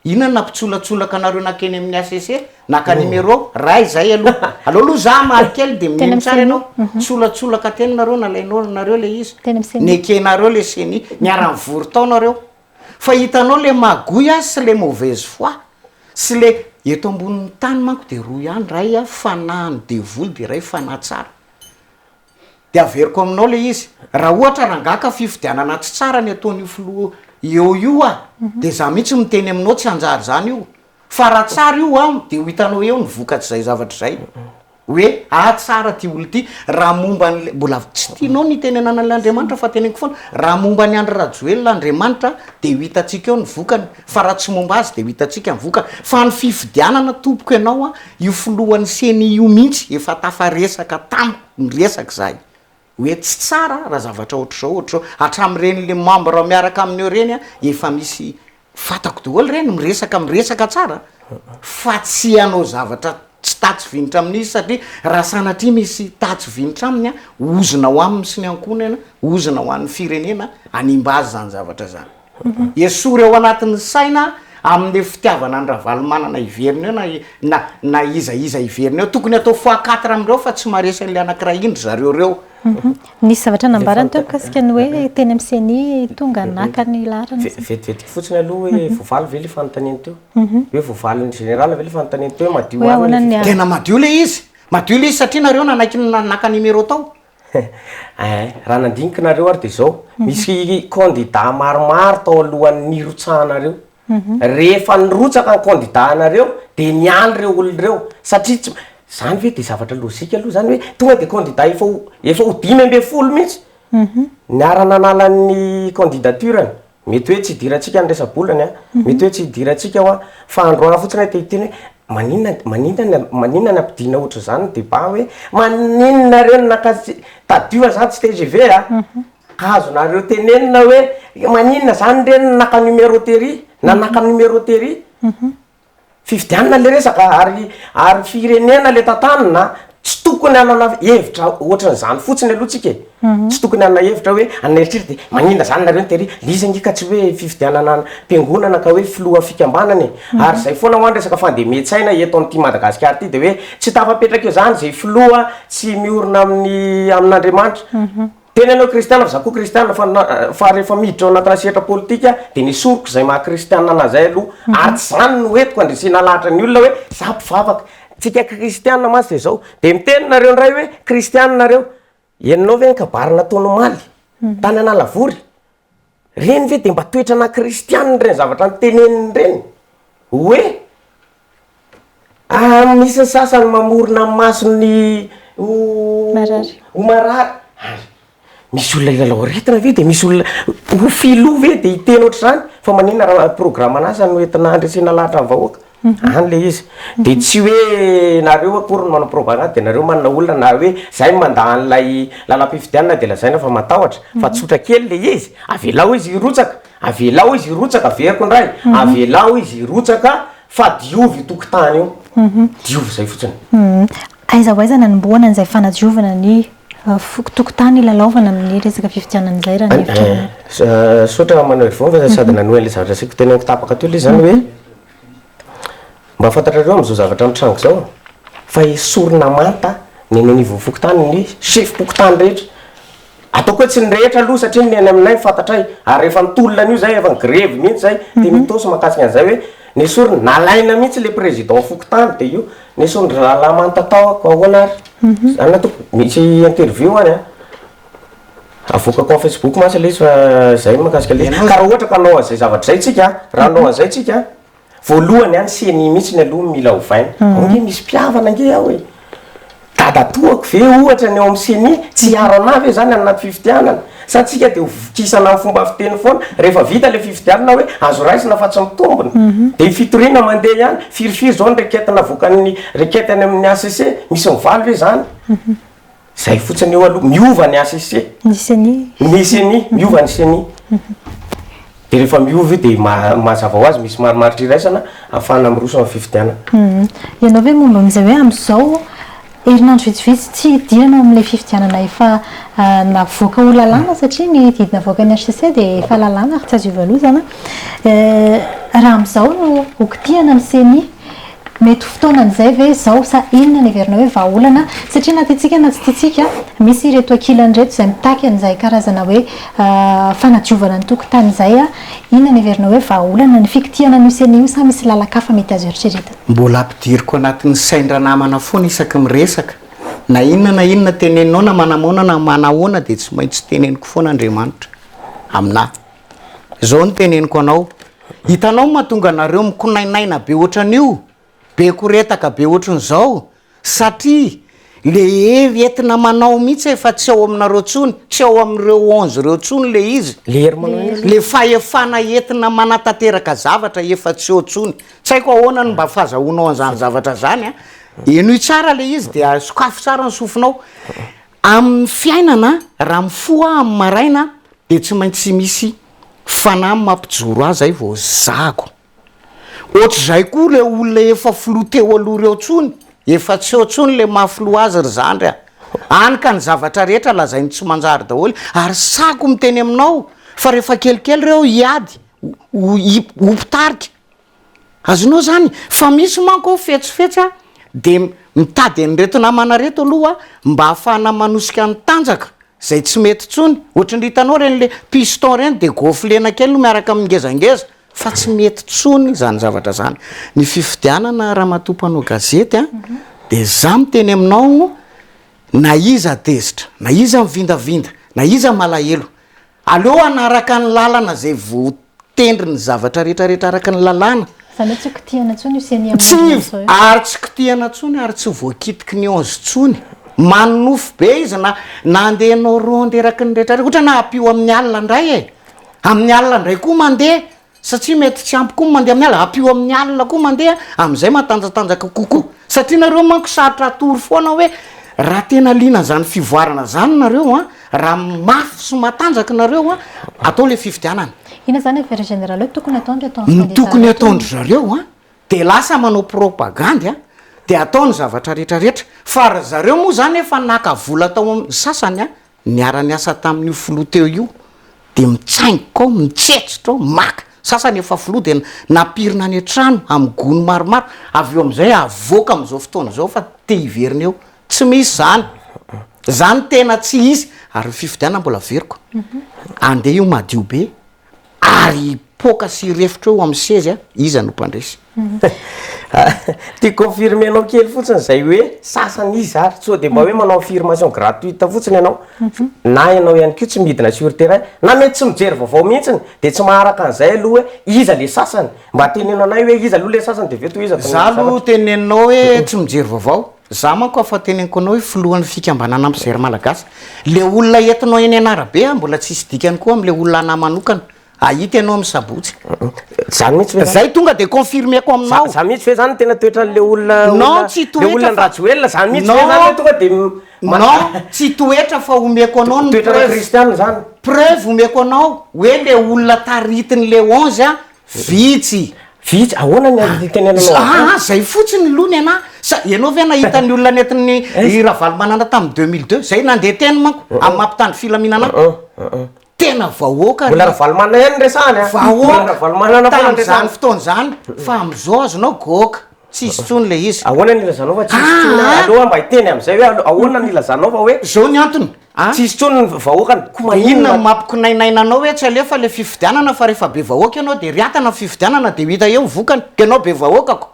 inona nampitsolatsolaka anareo nakeny amin'ny ACC naka numéro ray zay aloha za maly kely de minino tsara ianao tsolatsolaka teny nareo nalainao nareo le izy nekenareo le seny niara-mivory tao nareo fa hitanao le magoy sy le mauvaise foi sy le eto ambonin'ny tany manko de roa ihany ray fanahany devoly de ray fanahy tsara de averiko aminao le izy raha ohatra rangaka fifidianana tsy tsara ny ataon'io filoha eo io de za mihitsy miteny aminao tsy anjary zany io fa raha tsara io de ho hitanao eo ny vokatry zay zavatra zay hoe tsara ty olo ty raha momba n'le mbola tsy tianao ny teny anan'Andriamanitra fa teneniko foana raha momba ny andro rajoelina Andriamanitra de ho hitantsika eo ny vokany fa raha tsy momba azy de ho hitantsika ny vokany fa ny fifidianana tompoko ianao io filohan'ny seny io mihitsy efa tafaresaka tamiko miresaka zahay hoe tsy tsara raha zavatra ohatr'zao hatramin'ireny le membre miaraka amin'eo reny efa misy fatako daholo reny miresaka tsara fa tsy anao zavatra tsy tatsy vinitra amin'izy satria raha sanatria misy tatsy vinitra aminy ozona ho aminy sy ny ankonana ozona ho an'ny firenena animba azy zany zavatra zany esory ao anatin'ny saina amin'ny fitiavana ny ravalomanana iverina eo na iza iverina eo tokony atao x4 amindreo fa tsy maresan'le anankiray indry zareo nisy zavatra nambarany teo kasika ny hoe teny amin'ny seny tonga naka ny larany vetivetiky fotsiny aloha hoe voavaly ve le fanontaniany teo hoe voavaly ny général ve le fanontaniany teo madio tena madio le izy satria nareo nanaiky naka numéro tao raha nandinika nareo ary de zao misy candidat maromaro tao alohan'ny rotsahanareo rehefa nirotsaka ny candidat anareo de nialy reo olona reo satria zany ve de zavatra lozika aloha zany hoe tonga de candidat efa ho 5-12 mihitsy niara-nanalan'ny candidaturany mety hoe tsy idiratsika ny resa-bolany mety hoe tsy idiratsika fa androany fotsiny te hiteny hoe maninona ny ampidina ohatra zany débat hoe maninona reo nakasy tadiova zany tsy TGV azonareo tenenina hoe maninona zany reny naka numéroterie na naka numéroterie fifidianana le resaka ary firenena le tantanina tsy tokony anana hevitra ohatran'izany fotsiny aloha tsika tsy tokony anana hevitra hoe aneritreritra de maninona zany nareo ny tery lizangy ka tsy hoe fifidianana mpiangonana ka hoe filoha fikambanany ary zay foana ho any resaka fandemetsaina eto an'ity Madagasikara ty de hoe tsy tafapetraka eo zany zay filoha tsy miorina amin'Andriamanitra tena anao kristiana fa za koa kristiana fa rehefa miditra ao anatina sehatra politika de nisoroko zay maha kristiana anazay aloha ary tsy zany no entiko andresena lahatra ny olona hoe za mpivavaka tsika kristiana masy de zao de miteny nareo ndray hoe kristiana nareo enanao ve nikabarina taonomaly tany analavory reny ve de mba toetra na kristiana reny zavatra nyteneniny reny hoe misy ny sasany mamorona masony marary misy olona ilalao retina ve de misy olona ho filoha ve de hiteny ohatr' zany fa maninona raha programme anasany hoentina andresena lahatra ny vahoaka any le izy de tsy hoe nareo akory manao propagande de nareo manana olona na hoe zay manda an'lay lalam-pifidianana de lazaina fa matahotra fa tsotra kely le izy avelao izy irotsaka veriko ndray avelao izy irotsaka fa diovy tokotany io diovy zay fotsiny aizahoaizana nomboana n'izay fanadiovana ny tokotany lalaovana amin'ny resaka fifidianan'izay raha ny sotra manao vova sady nanoe le zavatra siko teneniko tapaka teo le zany hoe mba fantatrareo am'izao zavatra mitrango zao fa esorina manta nenenivofokotany ny sefipokotany rehetra ataoko hoe tsy nyrehetra aloha satria ny any aminay fantatray ary rehefa nitolona an'io zay efa grevy mihitsy zay de mitosy makasika an'izay hoe ny sorina nalaina mihitsy le président fokotany de io ny sorina rahalahy mantatao ahoana ary zany atoko misy interview any avoakako amin'ny Facebook mantsy le izy fa zay makasika le ka raha ohatra ka anao an'izay zavatra zay tsika raha anao an'izay tsika voalohany any seny mihitsy ny aloha mila hovaina nge misy mpiavana nge aho hoe dadatoako ve ohatra ny eo amin'ny seny tsy aro anavy zany anaty fifidianana satsika de vokisana amin'ny fomba fiteny foana rehefa vita le fifidianana hoe azo raisina fa tsy mitombona de fitoriana mandeha ihany firifiry zao ny reketina vokan'ny reketany amin'ny ACC misy mivaly ve zany zay fotsiny eo aloha miova ny ACC misy ny miova ny seny de rehefa miova de mazava ho azy misy marimaritra iraisana ahafahana miroso amin'ny fifidianana ianao ve momba am'izay hoe am'izao herinandro vitsivitsy tsy hidirana amin'ilay fifidianana efa navoaka ho lalàna satria ny didina voaka ny HCC de efa lalàna ary tsy azo ivalozana raha am'izao no okitiana ny seny mety fotoanan'izay ve zao sa inona ny heverina hoe vahaolana satria na titsika na tsy titsika misy ireto ankilany reto izay mitaky an'izay karazana hoe fanadiovana ny tokotany izay inona ny heverina hoe vahaolana ny fikitiana ny seny io sa misy lalakafa mety azo eritreretana mbola ampidiriko anatin'ny saindranamana foana isaky miresaka na inona teneninao na manamona na manahoana de tsy maintsy teneniko foana Andriamanitra aminahy zao ny teneniko anao hitanao mahatonga anareo mikonainaina be ohatran'io be koretaka be ohatran'izao satria le etina manao mihitsy efa tsy ao aminareo tsony tsy ao amin'ireo 11 reo tsony le izy le fahefana etina manatanteraka zavatra efa tsy ao tsony tsy haiko ahoana ny mba fahazahoanao an'izany zavatra zany eno tsara le izy de sokafo tsara ny sofinao amin'ny fiainana raha mifoa amin'ny maraina de tsy maintsy misy fanahy mampijoro azy zay vao zako ohatr'izay koa le olona efa filoha teo aloha reo tsony efa tsy eo tsony le mahafilo azy ry zandry anika ny zavatra rehetra lazainy tsy manjary daholy ary sako miteny aminao fa rehefa kelikely reo hiady hopitarika azonao zany fa misy manko fetsifetsy de mitady an'ireto namana reto aloha mba ahafahana manosika ny tanjaka zay tsy mety tsony ohatrany hitanao reny le piston reny de goflena kely no miaraka amingezangeza fa tsy mety tsony zany zavatra zany ny fifidianana raha matompanao gazety de za miteny aminao na iza tezitra na iza mivindavinda na iza malahelo aleo anaraka ny lalana zay voatendry ny zavatra rehetrarehetra araka ny lalàna zany tsy kitiana tsony seny ary tsy kitiana tsony ary tsy voakitiky ny 11 tsony manofo be izy na andehanao rondy eraky ny rehetra ohatra na apio amin'ny alina indray amin'ny alina indray koa mandeha satria mety tsy ampy koa mandeha amin'ny alina apio amin'ny alina koa mandeha am'izay matanjatanjaka kokoa satria nareo manko saritra atory foana hoe raha tena liana zany fivoarana zany nareo raha mafy sy matanjaka nareo atao le fifidianana ina zany affaire générale hoe tokony ataondry tokony ataondry zareo de lasa manao propagandy de ataony zavatra rehetrarehetra fa ry zareo moa zany efa naka vola tao amin'ny sasany niara-ny asa tamin'io filoha teo io de mitsaingiko ao mitsetsotra ao maka sasany efa filoha de napirina any an-trano amin'ny gony maromaro avy eo am'izay avoaka am'izao fotoana zao fa te hiverina eo tsy misy zany tena tsy izy ary fifidiana mbola veriko andeha io madio be ary poka sy refitra eo amin'ny sezy iza no mpandresy ty confirmenao kely fotsiny zay hoe sasany izy ary tsy de mba hoe manao affirmation gratuite fotsiny ianao na ianao ihany ko tsy midina sur terrain na mety tsy mijery vaovao mihitsiny de tsy maharaka an'izay aloha hoe iza le sasany mba tenenao anay hoe iza aloha le sasany de veto iza za aloha teneninao hoe tsy mijery vaovao za manko afa teneniko anao hoe filohan'ny fikambanana ampizery malagasy le olona entinao eny anarabe mbola tsisy dikany koa am'le olona ana manokana ahita ianao amin'ny sabotsy zany mihitsy zay tonga de confirmeko aminao za mihitsy hoe zany tena toetran'le olona non tsy olona rajoelona zany mihitsy hoe zany tonga de non tsy toetra fa omeko anao ny toetra kristiana zany preuve omeko anao hoe le olona taritiny le 11 vitsy vitsy ahoana ny tenenanao zay fotsiny lony ana ianao ve nahita ny olona netiny ravalomanana tamin'ny 2002 zay nandeha teny manko amin'ny mampitandro filaminana tena vahoaka mbola ravalomana ihany resahany vahoaka tam'izany fotoana zany fa am'izao azonao goka tsisy tsony le izy ahoana nilazanao fa tsisy tsony aloha mba hiteny am'izay hoe ahoana nilazanao fa hoe zao ny antony tsisy tsony ny vahoakany inona mampikonainainanao hoe tsy alefa le fifidianana fa rehefa be vahoaka ianao de riatana fifidianana de hita eo vokany ianao be vahoakako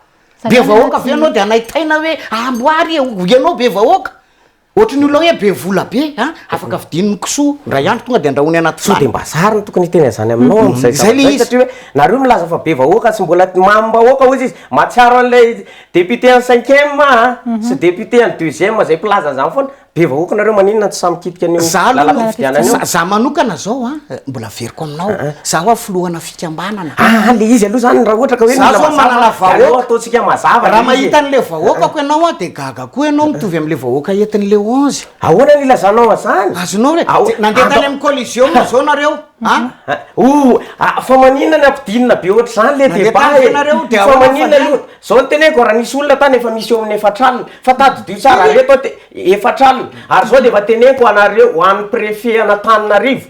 be vahoaka avy ianao de anaitaina hoe amboary ianao be vahoaka ohatrany olona hoe be vola be afaka vidininy kisoa ndray andro tonga de andrahony anaty so de mba sariny tokony hiteny zany aminao am'izay satria hoe nareo milaza fa be vahoaka sy mbola mambahoaka ozy izy matsiaro an'lay député en 5e sy député en 2e zay mpilaza zany foana be vahoaka nareo maninona tsy samy kitika an'io lalaka fifidianana io za manokana zao mbola veriko aminao za hoa filohana fikambanana le izy aloha zany raha ohatra ka hoe manana vahoaka ataontsika mazava raha mahita an'le vahoakako ianao de gaga koa ianao mitovy am'le vahoaka entin'le 11 ahoana nilazanao azany azonao re nandeha tany amin'ny collision zao nareo fa maninona ny ampidinina be ohatra zany le debatfa maninona aloha zao ny teneko raha nisy olona tany efa misy eo amin'ny efatralina fa tadidio tsara reto efatralina ary zao de efa teneko anareo ho an'ny préfet Antananarivo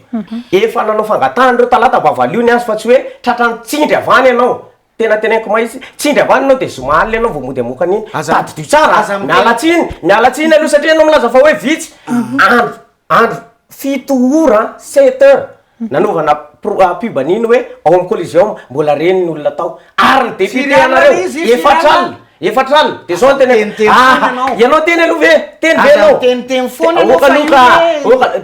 efa nanao fangatahana reo talata bavaliony azy fa tsy hoe tratrany tsindry avany ianao tena teneko mahisy tsindry avany anao de zomaly anao vao mody amoka an'iny tadidio tsara mialatsiny aloha satria anao milaza fa hoe vitsy andro 7 ora 7 heures nanaovana pubaniny hoe ao amin'ny collision mbola reny ny olona tao ary ny député anareo efatralina de zao teny ianao teny aloha ve teny ve anao teny foana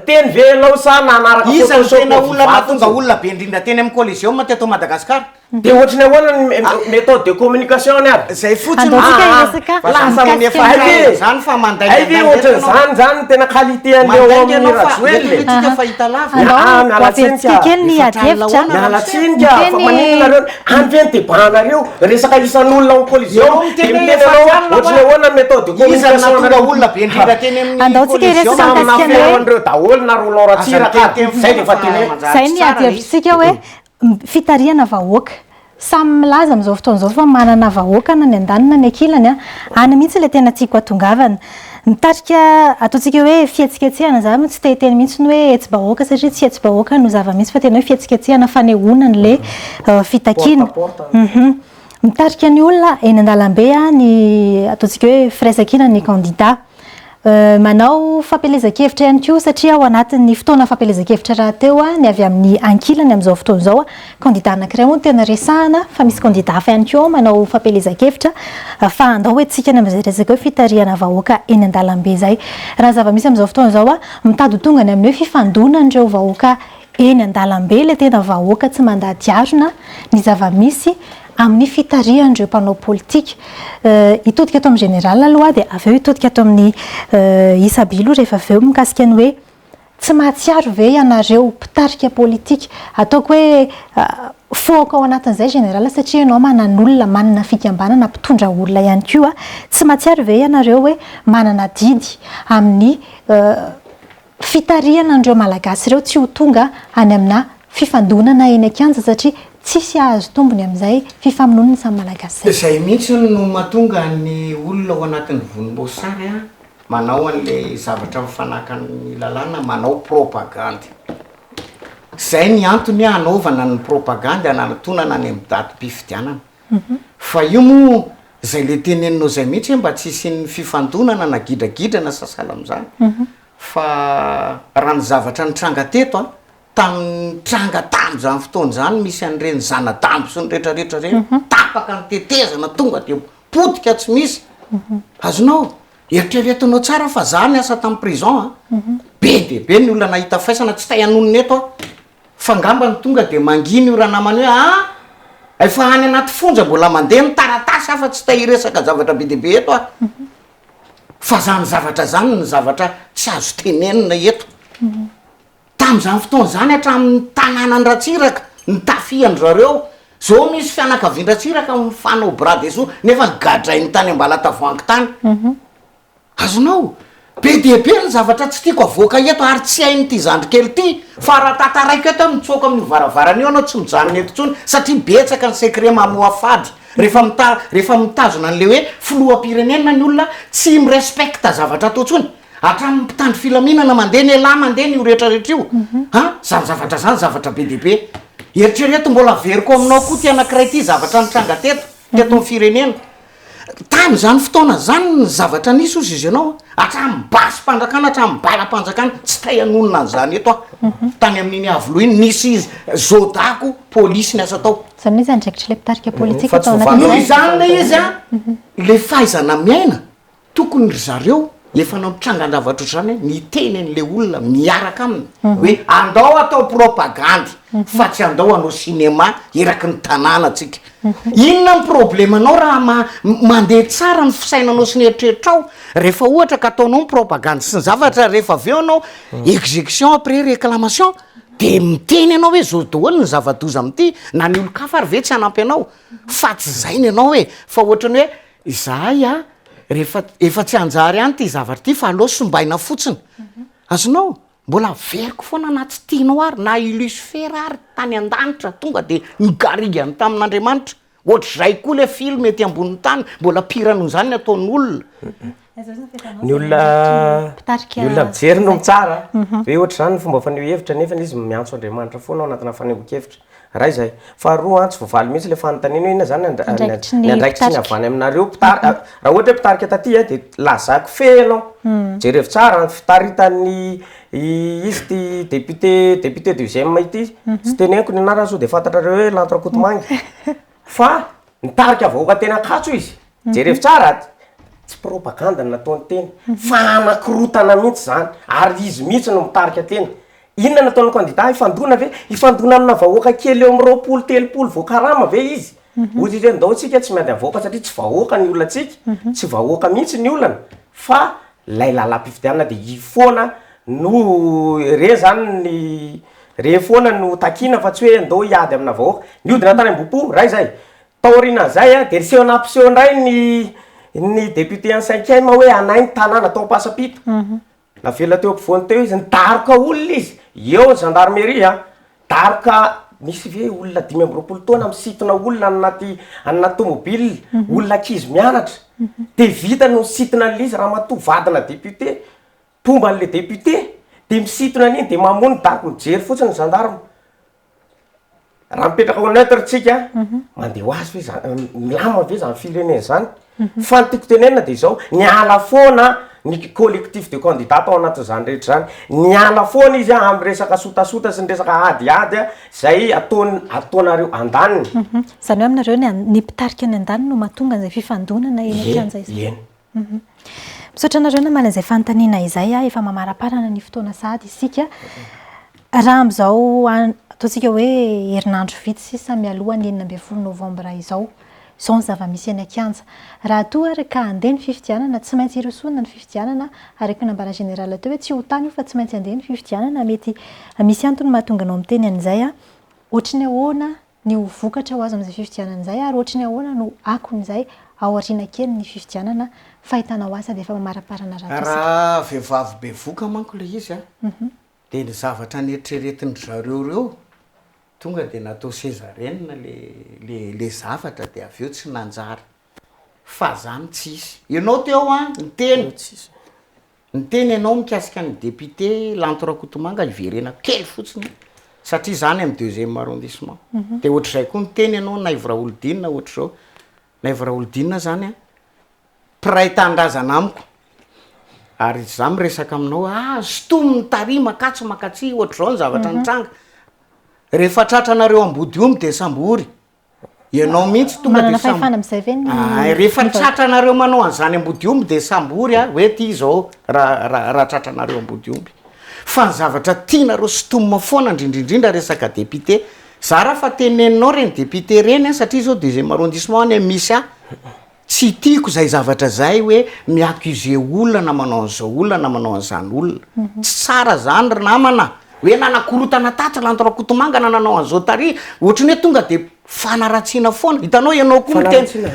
teny ve anao sa nanaraka tena olona mahatonga olona be indrindra teny amin'ny collision ma teto Madagasikara de ohatrany ahoana ny méthode de communication any ary zay fotsiny zany fa manday ohatrany zany tena qualité an'eo amin'ny rajoely fahita lava mialatsinika fa maninona nareo any ve ny débat nareo resaka isan'olona amin'ny collision de miteny anao ohatrany ahoana ny méthode de communication olona be indrindra teny amin'nyreo daholo na Roland Ratsiraka zay de efa teny zay ny adiavitsika hoe fitariana vahoaka samy milaza am'izao fotoan'izao fa manana vahoaka na ny andanina ny akilany any mihitsy le tena tiako atongavana mitarika ataontsika hoe fihetsiketsehana zany tsy tehiteny mihitsy ny hoe etsy-bahoaka satria tsy etsy-bahoaka no zava-mihitsy fa tena hoe fihetsiketsehana fanehoana ny le fitakiana mitarika ny olona eny an-dalambe ny ataontsika hoe firaisan-kina ny candidat manao fampelezan-kevitra ihany koa satria ao anatin'ny fotoana fampelezan-kevitra raha teo ny avy amin'ny ankilany amin'izao fotoana izao candidat anankiray moa tena resahana fa misy candidat hafa ihany koa manao fampelezan-kevitra fa andao hoe tsika ny amin'izay resaka hoe fitariana vahoaka eny an-dalambe zay raha zava-misy amin'izao fotoana izao mitady tongany amin'ny hoe fifandonan'ireo vahoaka eny an-dalambe le tena vahoaka tsy mandady arona ny zava-misy amin'ny fitarihan'ireo mpanao politika hitodika ato amin'ny général aloha de avy eo hitodika ato amin'ny isabilo rehefa avy eo mikasika ny hoe tsy mahatsiaro ve ianareo mpitarika politika ataoko hoe foaka ao anatin'izay général satria ianao manan'olona manana fikambanana mpitondra olona ihany koa tsy mahatsiaro ve ianareo hoe manana didy amin'ny fitariana andreo malagasy ireo tsy ho tonga any amina fifandonana eny an-kianja satria tsisy azo tombony amin'izay fifamononany samy malagasy zay mihitsy no mahatonga ny olona ao anatin'ny vonim-boasary manao an'le zavatra mifanakany lalàna manao propagande zay ny antony anaovana ny propagande ananatonana ny datim-pifidianana fa io moa zay le teneninao zay mihitsy mba tsisy ny fifandonana na gidragidrana sasala am'izany fa raha ny zavatra nitranga teto tamin'ny tranga tamby zany fotoana zany misy an'ireny zanadamby sy ny rehetrarehetra reny tapaka ny tetezana tonga de potika tsy misy azonao eritreretinao tsara fa zany asa tamin'ny prison be de be ny olona nahita faisana tsy tay anonony eto fa ngamba ny tonga de manginy io raha namany hoe efa any anaty fonja mbola mandeha ny taratasy afa tsy tay resaka zavatra be de be eto fa zany zavatra zany ny zavatra tsy azo tenenina eto tam'izany fotoana zany hatramin'ny tanàna ny Ratsiraka ny tafiandry zareo zao misy fianakavian-Ratsiraka mifanao bras de so nefa ny gadrainy tany ambala tavoangy tany azonao be diabe ny zavatra tsy tiako avoaka eto ary tsy hain'ity zandrikely ty fa raha tataraiko eto mitsoaka amin'ny varavarana io anao tsy mijanona eto ntsony satria betsaka ny secret mamoafady rehefa mitazona an'le hoe filoham-pirenena ny olona tsy mirespecta zavatra atao ntsony hatramin'ny mpitandro filaminana mandeha ny elahy mandeha ny io rehetrarehetra io zany zavatra zany zavatra be diabe eritrereto mbola veriko aminao koa ty anankiray ty zavatra nitranga teto amin'ny firenena tamy zany fotoana zany ny zavatra nisy ozy izy ianao hatramin'ny basy mpanjakana hatramin'ny bala-mpanjakana tsy tayanonona an'izany eto tany amin'iny avilo iny nisy zodako polisy ny asa tao zany hoe zany draikitry le mpitarika politika noho izany le izy le fahaizana miaina tokony ry zareo efa nao mitrangan-javatra zany hoe miteny an'le olona miaraka aminy hoe andao atao propagandy fa tsy andao anao cinéma eraky ny tanàna atsika inona ny problemanao raha mandeha tsara ny fisainanao sy ny eritreritrao rehefa ohatra ka ataonao ny propagandy sy ny zavatra rehefa avy eo anao exécution après réclamation de miteny anao hoe zao dohany ny zava-doza amity na ny olo-kafa ary ve tsy hanampy anao fa tsy zainy anao hoe fa ohatrany hoe zahay rehefa efa tsy anjary any ty zavatra ty fa aloha sombaina fotsiny azonao mbola veriko foana na tsy tianao ary na illusifera ary tany an-danitra tonga de migarigany tamin'Andriamanitra ohatr'izay koa le film ety ambonin'ny tany mbola pirano zany ataon'ny olona ny olona mijery no mitsara hoe ohatra zany ny fomba faneho-hevitra nefa izy miantso Andriamanitra foana ao anatina faneho-kevitra raha izay faharoa tsy voavaly mihitsy le fanontaniana ina zany ny andraikitry ny avany aminareo raha ohatra hoe mpitarika taty de lazako fe ianao jerevy tsara ny fitaritany izy ty député deuxième ity tsy teneniko ny anarany so de fantatrareo hoe Lantrakotomangy fa nitarika vahoaka tena katso izy jerevy tsara tsy propaganda nataony teny fa anankirotana mihitsy zany ary izy mihitsy no mitarika teny inona nataony candidat ifandona ve ifandona amina vahoaka kely eo amin'ny 20-30 voakarama ve izy ozy izy ndao tsika tsy miady avoaka satria tsy vahoaka ny olona tsika tsy vahoaka mihitsy ny olana fa lay lalam-pifidianana de ifoana no re zany ny re foana no takina fa tsy hoe ndao iady amina vahoaka ny odina tany am-bopo raha izay taorina zay de riseho anampiseho ndray ny député en 5e hoe anay ny tanàna atao pasapito la vela teo ampovoany teo izy nidaroka olona izy eo ny gendarmerie daroka misy ve olona 5 taona misitona olona anaty tomobile olona ankizy mianatra de vita no misitona an'izy raha matovadina député tomba an'le député de misitona an'iny de mamony daroka mijery fotsiny ny gendarme raha mipetraka ao neutre tsika mandeha ho azy ve milama ve zany firenena zany fa ny tiako tenenina de zao niala foana ny collectif de candidat ao anatin'izany rehetra zany niala foana izy amin'ny resaka sotasota sy ny resaka adiady zay ataonareo andaniny zany hoe aminareo ny mpitarika ny andaniny no mahatonga an'izay fifandonana eny akian'izay eny misaotra anareo namana izay fanontaniana izay efa mamaraparana ny fotoana sady isika raha am'izao ataontsika hoe herinandro vitsy sisa mialoha ny 9 novambra izao ny zava-misy eny Akianja raha toa ary ka andeha ny fifidianana tsy maintsy irosonina ny fifidianana araka ny ambara général teo hoe tsy ho tany io fa tsy maintsy andeha ny fifidianana mety misy antony mahatonga anao miteny an'izay ohatry ny ahoana ny ho vokatra ho azo amin'izay fifidianana izay ary ohatry ny ahoana no akon'izay ao aoriana kely ny fifidianana fahitanao asa de efa mamaraparana raha vehivavy be voka manko le izy de ny zavatra nieritreretiny zareo reo tonga de natao césarienne le zavatra de aveo tsy nanjary fa zany tsisy ianao teo niteny ianao mikasika ny député Lantrakotomanga iverena kely fotsiny satria zany amin'ny 2e arrondissement de ohatr'izay koa niteny ianao Naivra Olodina ohatr'izao Naivra Olodina zany piray tandrazana amiko ary za miresaka aminao stomy tary makatso makatsy ohatr'izao ny zavatra nitranga rehefa tratranareo ambody omby de sambory ianao mihitsy tonga de rehefa tratranareo manao an'izany ambody omby de sambory hoe ty zao raha tratranareo ambody omby fa ny zavatra tianareo stomma foana indrindrindrindra resaka député za raha fa teneninao reny député reny satria zao 2e arrondissement any misy tsy tiako zay zavatra zay hoe miaccuse olona na manao an'izao olona na manao an'izany olona tsy tsara zany ry namana hoe nanakorotana tatra Lantrakotomanga na nanao an'izao tary ohatrany hoe tonga de fanaratsiana foana hitanao ianao koa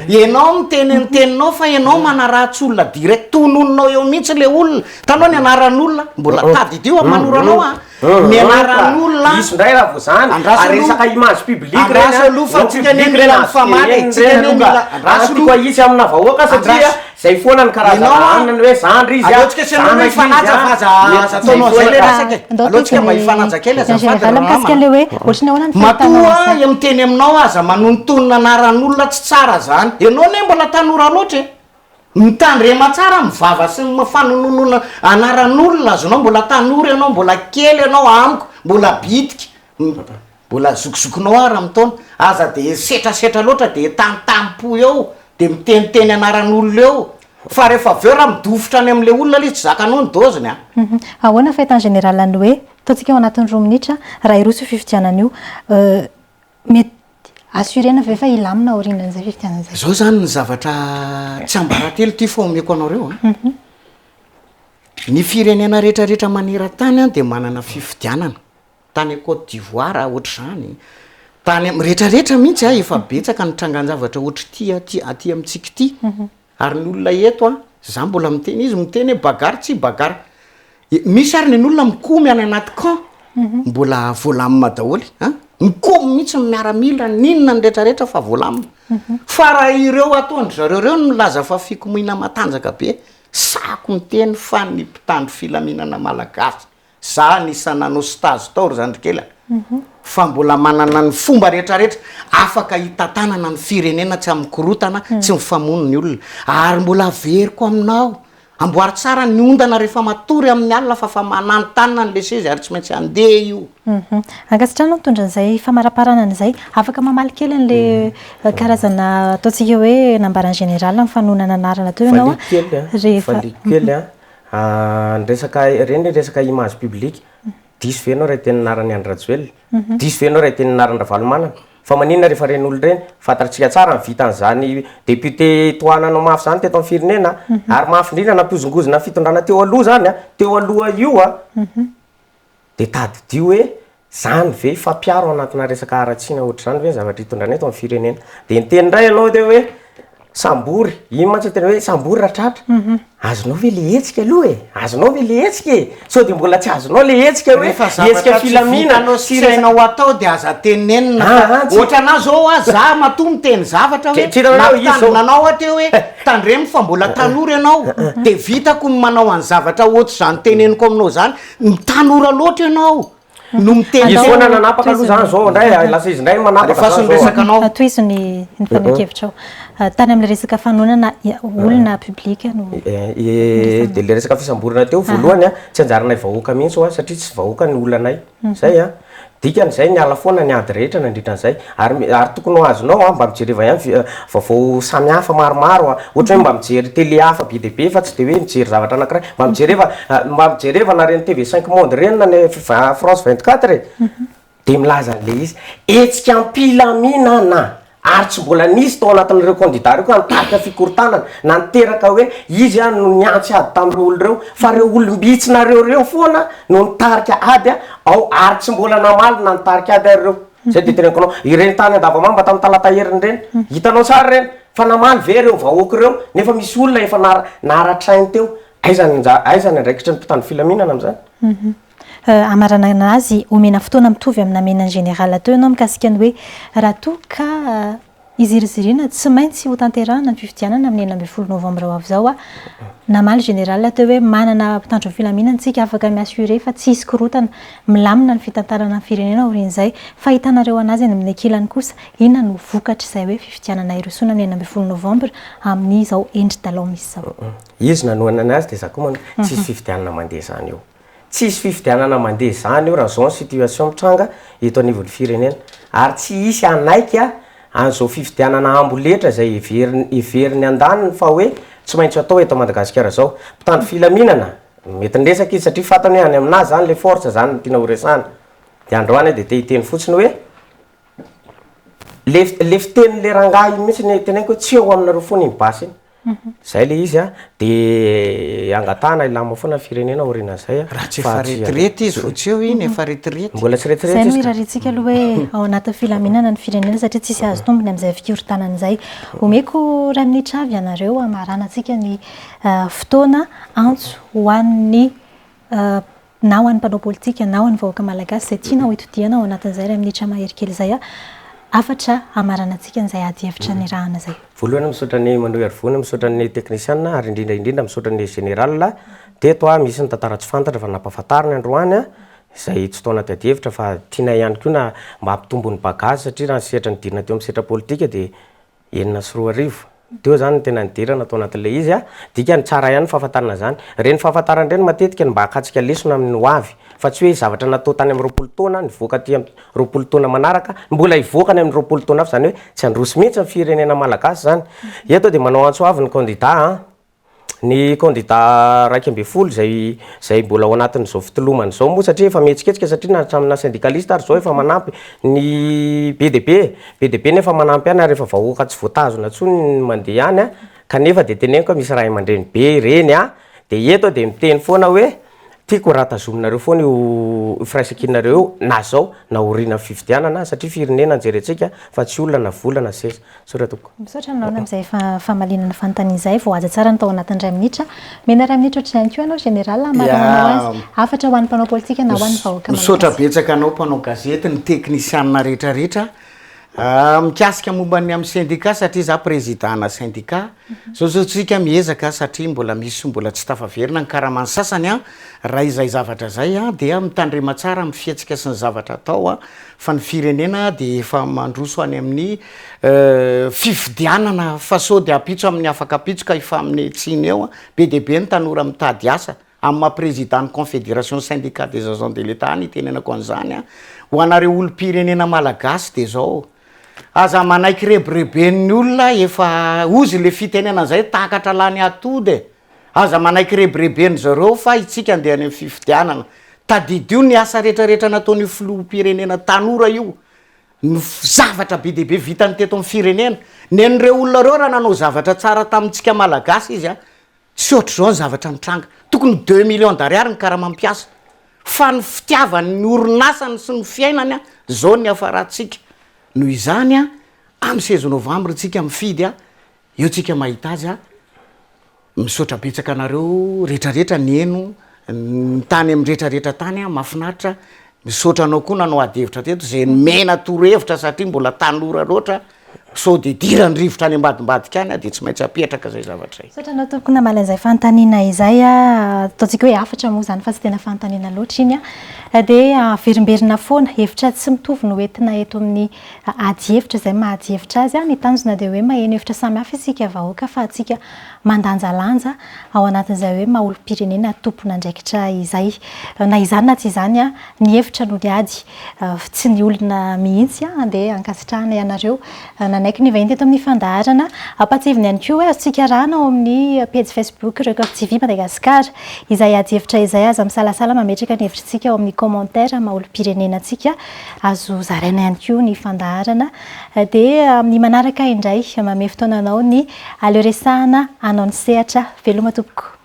ianao miteninteninao fa ianao manaratsy olona direct tonononao eo mihitsy le olona tanao ny anaran'olona mbola tady dio a manoranao a mianaran'olona izy ndray raha vo zany aresaka image publique andraso aloha fa tsika ne mila mifamaly tsika ne mila andraso koa izy amina vahoaka satria zay foana ny karazananany hoe zandry izy alohatsika senao ifanaja faza ataonao zay le rasaka alohatsika mba ifanaja kely azafadymikasika le hoe ohatrany ahoana ny matoa miteny aminao aza manontonona anaran'olona tsy tsara zany ianao ne mbola tanora loatra e mitandrema tsara mivava sy fanononona anaran'olona azonao mbola tanora ianao mbola kely ianao amiko mbola bitika mbola zokizokinao ara mitaona aza de setrasetra loatra de tantampo eo de miteniteny anaran'olona eo fa rehefa aveo raha midofotra any am'le olona le tsy zakanao ny doziny a ahoana fa etan général any hoe ataontsika eo anatin'ny 2 minitra raha iroso fifidianana io mety assurena ve fa ilamina orinan'izay fifidianan'izay zao zany ny zavatra tsy ambaratelo ty fa omeko anareo a ny firenena rehetrarehetra maneran-tany a de manana fifidianana tany Côte d'Ivoire ohatr' zany tany rehetrarehetra mihitsy a efa betsaka ny trangan-javatra ohatry ty aty amitsika ty ary ny olona eto a za mbola miteny izy miteny hoe bagary tsy bagary misy ary ny olona mikomy any anaty camp mbola voalamina daholy a mikomy mihitsy miaramila ninona ny rehetrarehetra fa voalamina fa raha ireo ataondry zareo reo nolaza fa fikomoina matanjaka be sako miteny fa ny mpitandro filaminana malagasy za nisananao stage tao ry zandrikely fa mbola manana ny fomba rehetrarehetra afaka hitatanana ny firenena tsy amikorotana tsy mifamono ny olona ary mbola averiko aminao amboary tsara ny ondana rehefa matory amin'ny alina fa mananotanina ny lesezy ary tsy maintsy andeha io ankasitrano mitondra an'izay famaraparana an'izay afaka mamaly kely an'le karazana ataontsika hoe nambaran général ny fanonana anarana teo ianao rehefa kely a reny resaka image publique diso venao raha teny narany Andrajoely diso venao raha teny narany Ravalomanana fa maninona rehefa reny olo reny fantatritsika tsara ny vitan'izany député toananao mafy zany teto amin'ny firenena ary mafy indrindra nampizongozona fitondrana teo aloha zany a teo aloha io a de tadidio hoe zany ve fampiaro anatina resaka aratsiana ohatr' zany ve zavatra hitondrana eto amin'ny firenena de niteny ndray ianao de hoe sambory ino mantsy tena hoe sambory ratratra azonao ve le hetsika aloha e azonao ve le hetsika e so de mbola tsy azonao le hetsika hoe hetsika filaminanao sirenao atao de aza tenenina ohatrana zao a za mato miteny zavatra hoenanao ateo hoe tandremo fa mbola tanora ianao de vitako ny manao any zavatra ohatry zany teneniko aminao zany mitanora loatra ianao no miteny isoana nanapaka aloha zany zao ndray lasa izy ndray manapaka fa resakanaao atoiso ny fanekevitra ao tany am'le resaka fanonana olona publique no de le resaka fisamborana teo voalohany a tsy anjaranay vahoaka mihitsy a satria tsy vahoaka ny olanay zay a dikan'izay ny ala foana ny ady rehetra nandritran'izay ary tokony ho azonao a mba mijereva ihany vaovao samy hafa maromaro a ohatra hoe mba mijery télé hafa be de be fa tsy de hoe mijery zavatra anankiray mba mijereva na reny TV5 monde reny na ny France 24 e de milaza an'le izy etsika ampilaminana ary tsy mbola nisy tao anatin'ireo candidat reo ka nitarika fikorotanana na niteraka hoe izy a no niantsy ady tamin'ireo olo reo fa reo olombitsinareo reo foana no nitarika ady a ao ary tsy mbola namaly na nitarika ady ary reo zay de teneniko anao ireny tany andavamamba tamin'ny talataheriny reny hitanao tsara reny fa namaly ve reo vahoaka reo nefa misy olona efa naratrainy teo aizany andraikitra ny mpitandro filaminana am'izany amarana anazy omena fotoana mitovy amina mena général teo ianao mikasikany hoe raha toa ka izirizirina tsy maintsy ho tanterahana ny fifidianana amin'ny 9 novembre ho avy zao a namaly général teo hoe manana mpitandro ny filaminana tsika afaka miassuré fa tsy hisy korotana milamina ny fitantarana ny firenena orin'izay fa hitanareo anazy any amin'ny akilany kosa inona no vokatra izay hoe fifidianana irosona amin'ny 9 novembre amin'ny zao endry dalao misy zao izy nanoana anazy de za koa mano tsisy fifidianana mandeha zany io tsisy fifidianana mandeha zany io raha zao ny situation mitranga eto anivon'ny firenena ary tsy hisy anaiky a an'izao fifidianana amboletra zay everiny andaniny fa hoe tsy maintsy atao eto Madagasikara zao mpitandro filaminana mety nresaka izy satria fatany hoe any aminazy zany le force zany tiana horesana de androany de te hiteny fotsiny hoe le fitenin'le rangahy mihitsy ny teneniko hoe tsy eo aminareo foana iny basy iny zay le izy a de angatana ilama foana firenena orina zay raha tsy efa retrety izy vo tsy eo iny efa retrety mbola tsy zay no irahantsika aloha hoe ao anatin'ny filaminana ny firenena satria tsisy azo tombony amin'izay fikorotanan'izay omeko ray minitra avy ianareo amaranantsika ny fotoana antso hoan'ny na ho an'ny mpanao politika na ho an'ny vahoaka malagasy zay tiana ho itodiana ao anatin'izay ray minitra mahery kely zay a afatra amaranantsika n'izay ady hevitra ny rahana zay voalohany misaotra ny manohy arivony misaotra ny technicien ary indrindraindrindra misaotra ny général teto a misy ny tantara tsy fantatra fa nampahafantariny androany a izay tsy tao anaty ady hevitra fa tiana ihany koa na mba hampitombo ny bagazy satria raha sehatra nidirina teo amin'ny setra politika dia 9 teo zany ny tena nidirana atao anatin'ilay izy a dika ny tsara ihany fahafantarana zany reny fahafantarana ireny matetika ny mba hakatsika lesona amin'ny hoavy fa tsy hoe zavatra natao tany amin'ny 20 taona nivoaka aty amin'ny 20 taona manaraka mbola hivoaka ny amin'ny 20 taona hafa zany hoe tsy androso mihitsy ny firenena malagasy zany eto dia manao antso avy ny candidat ny candidat 120 zay mbola ao anatin'izao fitolomana zao moa satria efa mihetsiketsika satria natramina syndicaliste ary zao efa manampy ny PDP nefa manampy ihany ary efa vahoaka tsy voatazona tsony mandeha ihany kanefa dia teneniko misy raha aman-dreny be reny dia eto dia miteny foana hoe tiako raha tazominareo foana io firaisakinareo na zao na orina fividianana satria firenena anjerentsika fa tsy olona na volana sesa sotra toko misaotra naona amin'izay famalinana fanontanian'izay voahaja tsara ny tao anatin'ny ray minitra mena ray minitra ohatr'izay ihany koa ianao général amarananao azy afatra ho an'ny mpanao politika na ho an'ny vahoaka misaotra betsaka anao mpanao gazety ny teknisianina rehetrarehetra mikasika momba ny amin'ny syndicat satria za présidentna syndicat zao tsika miezaka satria mbola misy mbola tsy tafaverina ny karamany sasany raha izay zavatra zay dia mitandrema tsara mifiatsika sy ny zavatra atao fa ny firenena dia efa mandroso any amin'ny fividianana fa sao dia apitso amin'ny afaka apitsoka efa amin'ny tsiny eo be dia be ny tanora mitady asa amin'ny maha-président ny confédération syndicat des agents de l'état ny tenenako an'izany ho anareo olo-pirenena malagasy dia zao aza manaiky rebreben'ny olona efa ozy le fitenena zay takatra lany atody aza manaiky rebrebeny zareo fa itsika andeha any amin'ny fifidianana tadidio ny asa rehetrarehetra nataony filoham-pirenena tanora io ny zavatra be dehibe vitany teto amin'ny firenena nen'ireo olona reo raha nanao zavatra tsara tamintsika malagasy izy tsy ohatr' zao ny zavatra mitranga tokony 2 millions d'ariary ny karaha mampiasa fa ny fitiavany ny orinasany sy ny fiainany zao ny afaratsika noho izany amin'ny 16 novembre tsika mifidy eo tsika mahita azy misaotra betsaka anareo rehetrarehetra ny eno ny tany amin'ny rehetrarehetra tany mahafinaritra misaotra anao koa nanao adihevitra teto zay mena torohevitra satria mbola tanora loatra sao dia dirany rivotra any ambadimbadika any dia tsy maintsy apetraka zay zavatra misaotra anao tompoko namalan'izay fanontaniana izay ataontsika hoe afatra moa zany fa tsy tena fanontaniana loatra iny dia verimberina foana hevitra tsy mitovy no entina eto amin'ny ady hevitra zay mahady hevitra azy ny tanjona dia hoe maheno hevitra samy hafa isika vahoaka fa atsika mandanjalanja ao anatin'izay hoe maha olo-pirenena tompona andraikitra izay na izany na tsy izany ny hevitra no ny ady tsy ny olona mihitsy andeha ankasitrahana ianareo nanaiky ny vahiny teto amin'ny fandaharana ampatsiviny ihany koa hoe azontsika rahana ao amin'ny page Facebook Record TV Madagasikara izay ady hevitra izay aza misalasala mametraka ny hevitrintsika ao amin'ny commentaire maha olo-pirenena atsika azo zaraina ihany koa ny fandaharana dia amin'ny manaraka indray mame fotoananao ny aleo resahana anao ny sehatra veloma tompoko